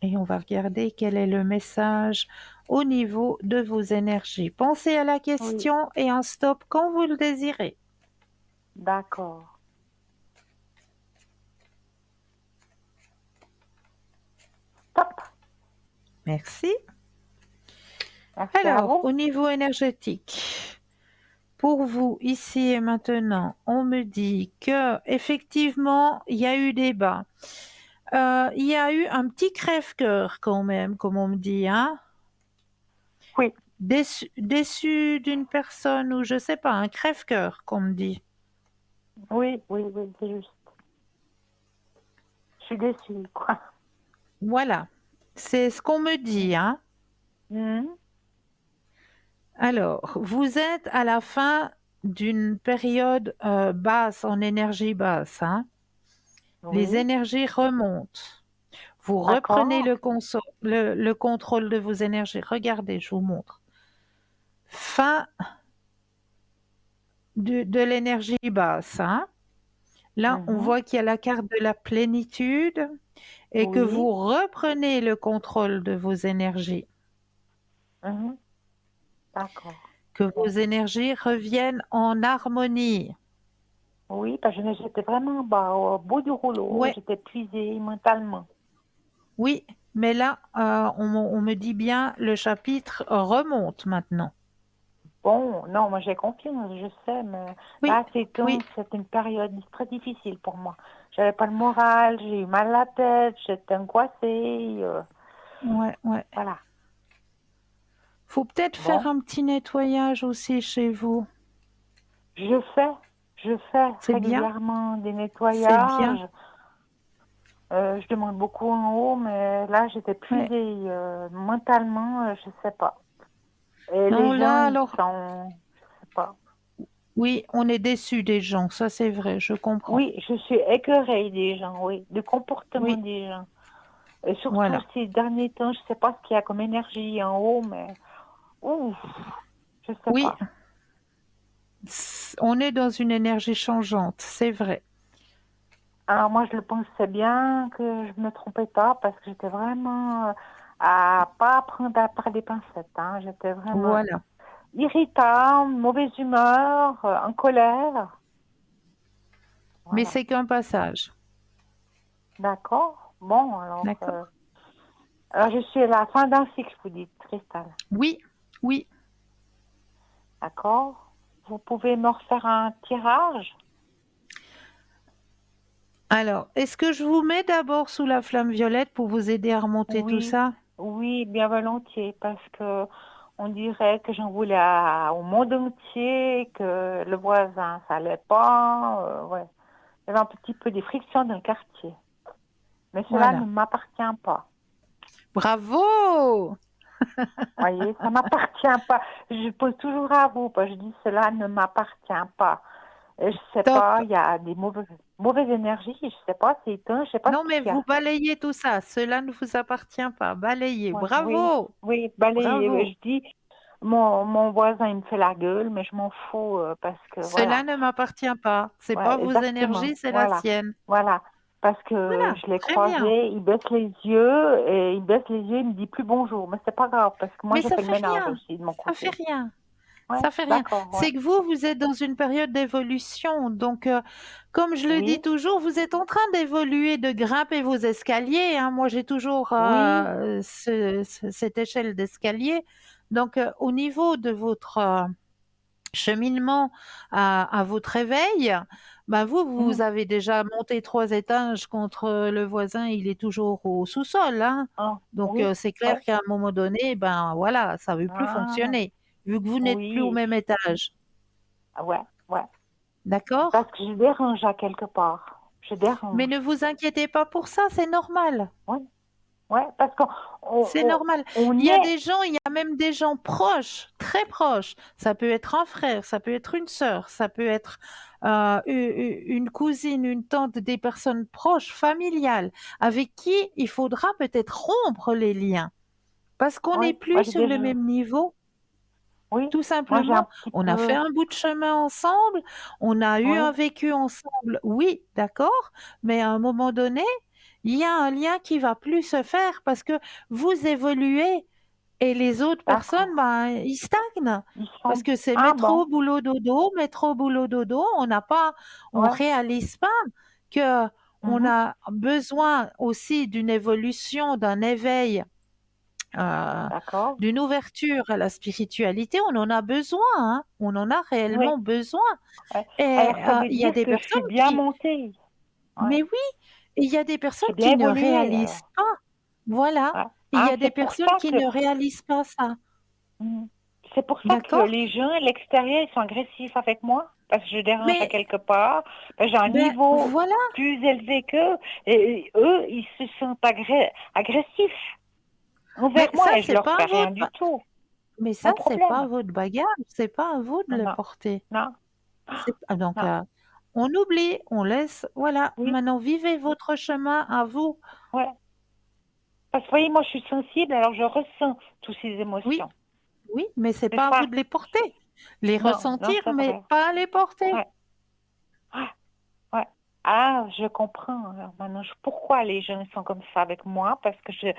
Et on va regarder quel est le message au niveau de vos énergies. Pensez à la oui, question et un stop quand vous le désirez. d'accord. Top. Merci. Merci à Alors, vous. au niveau énergétique, pour vous, ici et maintenant, on me dit que effectivement, il y a eu débat. Il y a eu un petit crève-cœur quand même, comme on me dit, hein. Oui, Déçu d'une personne ou je sais pas, un crève-cœur qu'on me dit. oui, oui, oui, c'est juste. Je suis déçue, quoi. Voilà, c'est ce qu'on me dit, hein. Mhm. Alors, vous êtes à la fin d'une période basse, en énergie basse, hein. Les Oui, énergies remontent. Vous reprenez d'accord. le contrôle de vos énergies. Regardez, je vous montre. Fin de l'énergie basse, hein. Là, on Mhm. voit qu'il y a la carte de la plénitude et que Oui, vous reprenez le contrôle de vos énergies, mhm. D'accord. que vos Bon. énergies reviennent en harmonie. Oui, parce que j'étais vraiment bas, au bout du rouleau. Ouais, J'étais épuisée mentalement. oui, mais là, on me dit bien, le chapitre remonte maintenant. Bon, non, moi j'ai confiance, je sais, mais Oui, là, oui, c'est une période très difficile pour moi. J'avais pas le moral, j'ai eu mal à la tête, j'étais angoissée. ouais, ouais. Voilà. Faut peut-être faire Bon, un petit nettoyage aussi chez vous. je fais, je fais C'est bien, régulièrement des c'est bien. nettoyages. Je demande beaucoup en haut, mais là, j'étais Ouais. épuisée mentalement, je sais pas. Et Non, les gens, là, ils alors, sont, je sais pas. oui, on est déçu des gens, ça c'est vrai, je comprends. Oui, je suis écœurée des gens, oui, du comportement Oui, des gens. Et surtout voilà. ces derniers temps, je sais pas ce qu'il y a comme énergie en haut, mais ouf, je sais Oui, pas. on est dans une énergie changeante, c'est vrai. Alors moi, je le pensais bien que je me trompais pas parce que j'étais vraiment à pas prendre à part des pincettes. Hein. J'étais vraiment Voilà. irritable, mauvaise humeur, en colère. Mais Voilà. c'est qu'un passage. D'accord. Bon, D'accord? alors je suis à la fin d'un cycle, vous dites, Cristal. Oui, oui. D'accord. Vous pouvez me refaire un tirage? Alors, est-ce que je vous mets d'abord sous la flamme violette pour vous aider à remonter tout Oui, ça? oui, bien volontiers, parce que on dirait que j'en voulais au monde entier, que le voisin, ça allait pas. Ouais. Il y avait un petit peu des frictions dans le quartier. Mais cela ne Voilà. m'appartient pas. Bravo! Voyez, ça m'appartient pas. Je pose toujours à vous, parce que je dis cela ne m'appartient pas. Et je sais Top. pas, il y a des mauvaises énergies, je sais pas, c'est éteint, je sais pas Non, ce mais qu'il y vous a. balayez tout ça. Cela ne vous appartient pas. Balayez. Ouais, oui, Bravo! oui, balayez. Bravo! Je dis, mon voisin, il me fait la gueule, mais je m'en fous parce que Cela voilà. ne m'appartient pas. C'est pas Ouais, vos exactement. énergies, c'est la Voilà. sienne. Voilà. Parce que Voilà. je l'ai Très bien. croisé, il baisse les yeux et il baisse les yeux, il me dit plus bonjour. Mais c'est pas grave parce que moi, Mais j'ai ça fait le fait ménage rien. aussi de mon Ça fait côté. rien. Ouais, Ça fait rien. d'accord, ouais. C'est que vous êtes dans une période d'évolution. Donc, comme je le dis Oui, toujours, vous êtes en train d'évoluer, de grimper vos escaliers, hein. Moi, j'ai toujours oui, cette échelle d'escalier. Donc, au niveau de votre cheminement à votre réveil, bah, vous Mhm. avez déjà monté 3 étages contre le voisin, il est toujours au sous-sol, hein. Ah, Donc, oui, c'est clair ouais. qu'à un moment donné, ben, voilà, ça veut plus Ah, fonctionner, vu que vous n'êtes plus au oui, même étage. ouais, ouais. D'accord? Parce que je dérange à quelque part. Je Mais dérange. ne vous inquiétez pas pour ça, c'est normal. Oui, ouais, parce qu'on C'est normal. on Il y a est. des gens, il y a même des gens proches, très proches. Ça peut être un frère, ça peut être une sœur, ça peut être une cousine, une tante, des personnes proches, familiales, avec qui il faudra peut-être rompre les liens parce qu'on Oui, n'est moi plus j'ai sur le déjà. même niveau. Oui, Tout moi j'ai un simplement, petit on a fait peu. un bout de chemin ensemble, on a eu un Oui, vécu ensemble, oui, d'accord, mais à un moment donné, il y a un lien qui va plus se faire parce que vous évoluez et les autres personnes, d'accord. ben, ils stagnent Ils parce sont. que c'est Ah métro, bon, boulot, dodo, métro, boulot, dodo. On ouais. réalise pas que on Mhm. a besoin aussi d'une évolution, d'un éveil, heu, D'accord. d'une ouverture à la spiritualité. On en a besoin, hein, on en a Oui. réellement besoin Ouais. et Alors ça veut il y a dire des que je personnes suis bien qui montée. Ouais. mais oui, il y a des personnes J'ai bien qui ne évolué réalisent alors. pas. Voilà, Ouais. il y Ah, a des c'est pour personnes ça qui que. ne réalisent pas ça. Mhm. C'est pour ça que D'accord? les gens à l'extérieur ils sont agressifs avec moi parce que je dérange à Mais quelque part. Parce que j'ai un ben niveau voilà, plus élevé qu'eux et eux ils se sentent agressifs mais envers ça moi et je c'est leur pas fais rien du tout. mais Mon ça c'est pas problème. votre bagage, c'est pas à vous de Non, le non, porter. non, C'est donc non. on oublie, on laisse, voilà, Oui, maintenant vivez votre chemin à vous. ouais. Parce que vous voyez, moi je suis sensible, alors je ressens toutes ces Oui, émotions. oui, mais c'est C'est pas à vous ça. de les porter. Les Non, non, ressentir, c'est mais vrai. pas les porter. Ouais, ouais, ouais. Ah, je comprends. Alors maintenant, pourquoi les gens sont comme ça avec moi? Parce que je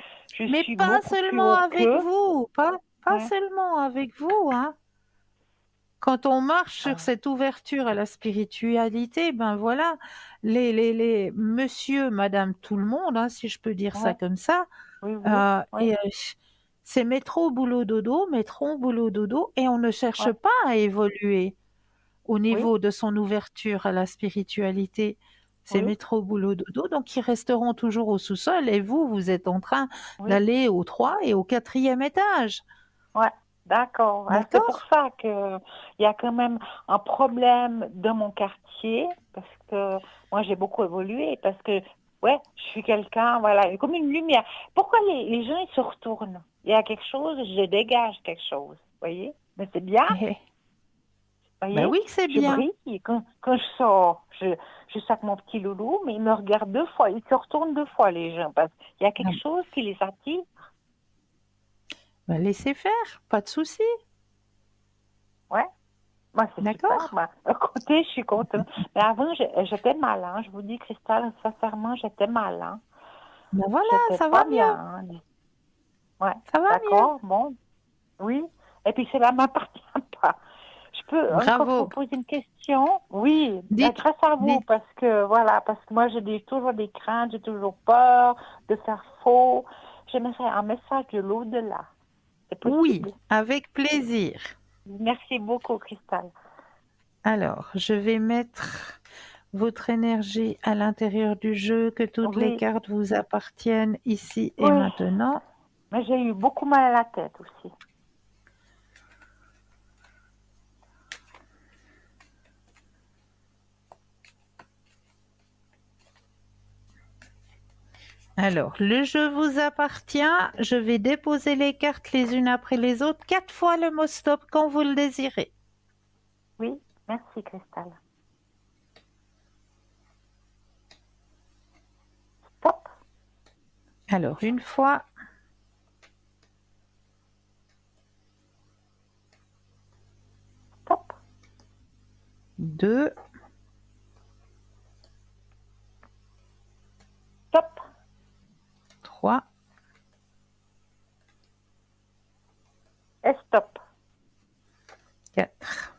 Mais suis pas beaucoup plus seulement haut avec qu'eux. vous, pas Ouais. seulement avec vous, hein. Quand on marche sur Ah, cette ouverture à la spiritualité, ben voilà, les monsieur, madame, tout le monde, hein, si je peux dire ça ouais. comme ça, Oui, oui, oui, et c'est métro, boulot, dodo, métro, boulot, dodo et on ne cherche ouais. pas à évoluer au Oui, niveau de son ouverture à la spiritualité. C'est oui, métro, boulot, dodo, donc ils resteront toujours au sous-sol et vous, vous êtes en train oui. d'aller au 3 et au 4e étage. Ouais. D'accord. Ah, c'est pour D'accord? ça que il y a quand même un problème dans mon quartier parce que moi j'ai beaucoup évolué parce que ouais, je suis quelqu'un, voilà, comme une lumière. Pourquoi les gens ils se retournent? Il y a quelque chose, je dégage quelque chose, vous voyez? Mais c'est bien, vous Ben voyez? oui que c'est Je bien. brille. Et quand je sors, je sac mon petit loulou, mais ils me regardent deux fois, ils se retournent deux fois les gens parce qu'il y a quelque Ah, chose qui les attire. bah, laissez faire, pas de souci, Ouais. Bah, c'est super. d'accord? Bah, écoutez, je suis contente. Mais avant, j'étais mal, hein. Je vous dis, Cristal, sincèrement, j'étais mal, hein. Ben voilà, J'étais ça va pas bien, mieux, hein. Ouais, ça va mieux. d'accord, bon, oui. Et puis, cela m'appartient pas. Je peux encore vous Bravo. poser une question? Oui, Dites, grâce à vous, dites, parce que, voilà, parce que moi, toujours des craintes, j'ai toujours peur de faire faux. J'aimerais un message de l'au-delà. C'est oui, possible? avec plaisir. Merci beaucoup, Cristal. Alors, je vais mettre votre énergie à l'intérieur du jeu, que toutes les Oui, cartes vous appartiennent ici et oui. maintenant. Mais j'ai eu beaucoup mal à la tête aussi. Alors, le jeu vous appartient. Je vais déposer les cartes les unes après les autres, 4 fois le mot stop quand vous le désirez. Oui, merci Cristal. Stop, Alors, une fois, stop, deux, stop, trois, et stop. 4.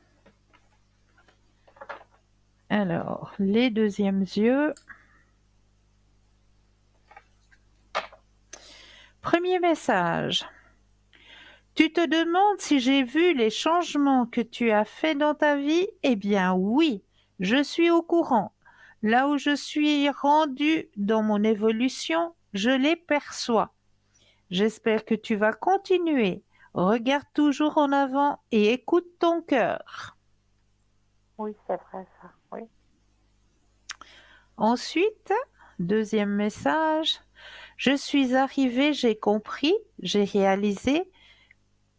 Alors, les deuxièmes yeux. Premier message. Tu te demandes si j'ai vu les changements que tu as faits dans ta vie? Eh bien oui, je suis au courant. Là où je suis rendue dans mon évolution, je les perçois. J'espère que tu vas continuer. Regarde toujours en avant et écoute ton cœur. Oui, c'est vrai ça. Oui. Ensuite, deuxième message, je suis arrivée, j'ai compris, j'ai réalisé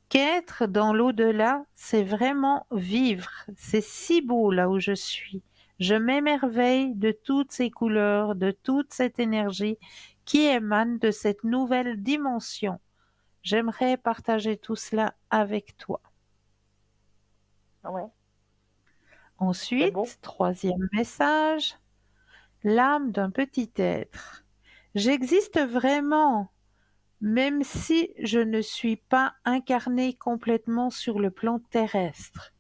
qu'être dans l'au-delà, c'est vraiment vivre. C'est si beau là où je suis. Je m'émerveille de toutes ces couleurs, de toute cette énergie qui émane de cette nouvelle dimension. J'aimerais partager tout cela avec toi. Ouais, c'est beau. Ensuite, troisième message, l'âme d'un petit être. J'existe vraiment, même si je ne suis pas incarnée complètement sur le plan terrestre.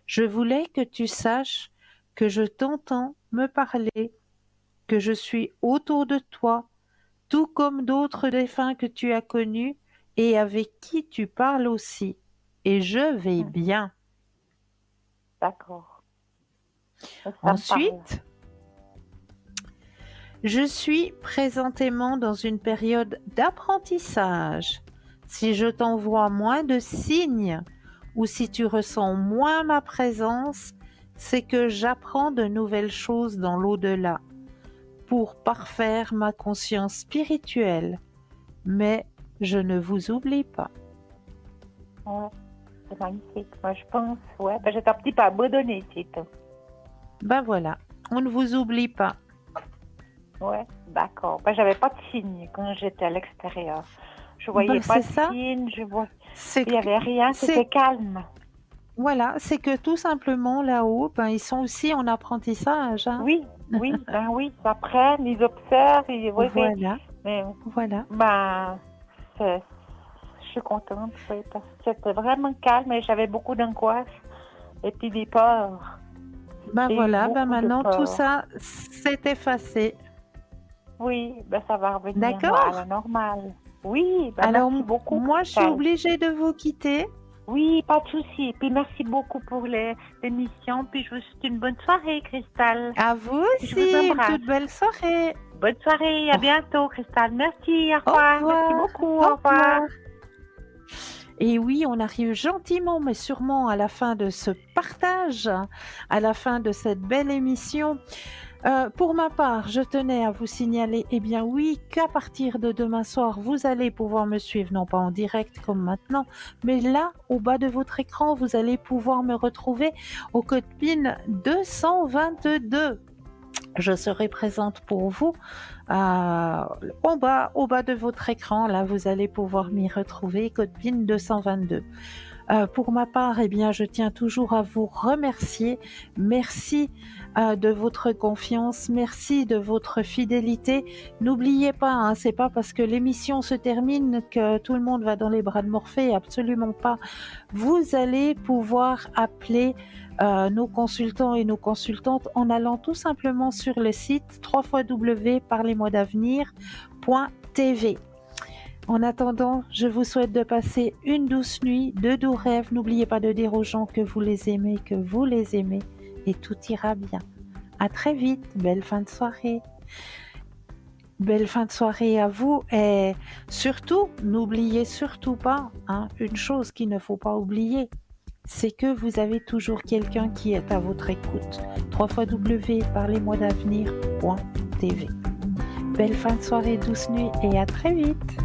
Je voulais que tu saches que je t'entends me parler, que je suis autour de toi, tout comme d'autres défunts que tu as connus et avec qui tu parles aussi. Et je vais bien. D'accord. Ça me parle. Ensuite, je suis présentément dans une période d'apprentissage. Si je t'envoie moins de signes ou si tu ressens moins ma présence, c'est que j'apprends de nouvelles choses dans l'au-delà pour parfaire ma conscience spirituelle. Mais je ne vous oublie pas. Ouais, c'est magnifique. Moi, je pense, ouais, ben, j'étais un petit peu abandonnée, c'est tout. Ben voilà, on ne vous oublie pas. Ouais, d'accord. Ben, j'avais pas de signe quand j'étais à l'extérieur. Je voyais Ben, pas de c'est ça. signe, C'est il n'y avait rien, c'était calme. Voilà, c'est que tout simplement là-haut, ben, ils sont aussi en apprentissage. Hein. Oui, oui, ben oui, ils apprennent, ils observent, oui, Voilà, mais voilà. ben, je suis contente, oui, parce que c'était vraiment calme et j'avais beaucoup d'angoisse et puis des peurs. Ben J'ai eu voilà, ben beaucoup de maintenant tout peur. ça s'est effacé. Oui, ben ça va revenir D'accord. à la normale. Oui, ben Alors merci beaucoup. moi je suis Christelle. obligée de vous quitter. Oui, pas de souci. Puis merci beaucoup pour l'émission. Puis je vous souhaite une bonne soirée, Cristal. À vous Je aussi, vous une embrasse. toute belle soirée. Bonne soirée, à bientôt, Cristal. Merci, au Au revoir. revoir. Merci beaucoup, Au au revoir. Et oui, on arrive gentiment mais sûrement à la fin de ce partage, à la fin de cette belle émission. Pour ma part, je tenais à vous signaler, eh bien oui, qu'à partir de demain soir, vous allez pouvoir me suivre, non pas en direct comme maintenant, mais là, au bas de votre écran, vous allez pouvoir me retrouver au code PIN 222. Je serai présente pour vous au bas de votre écran. Là, vous allez pouvoir m'y retrouver, code PIN 222. Pour ma part, eh bien, je tiens toujours à vous remercier. Merci de votre confiance, merci de votre fidélité. N'oubliez pas, hein, c'est pas parce que l'émission se termine que tout le monde va dans les bras de Morphée, absolument pas. Vous allez pouvoir appeler nos consultants et nos consultantes en allant tout simplement sur le site www.parlez-moi-d'avenir.tv. En attendant, je vous souhaite de passer une douce nuit, de doux rêves. N'oubliez pas de dire aux gens que vous les aimez, et tout ira bien. À très vite, belle fin de soirée. Belle fin de soirée à vous et surtout, n'oubliez surtout pas, hein, une chose qu'il ne faut pas oublier, c'est que vous avez toujours quelqu'un qui est à votre écoute. www.parlez-moi-d'avenir.tv. Belle fin de soirée, douce nuit et à très vite.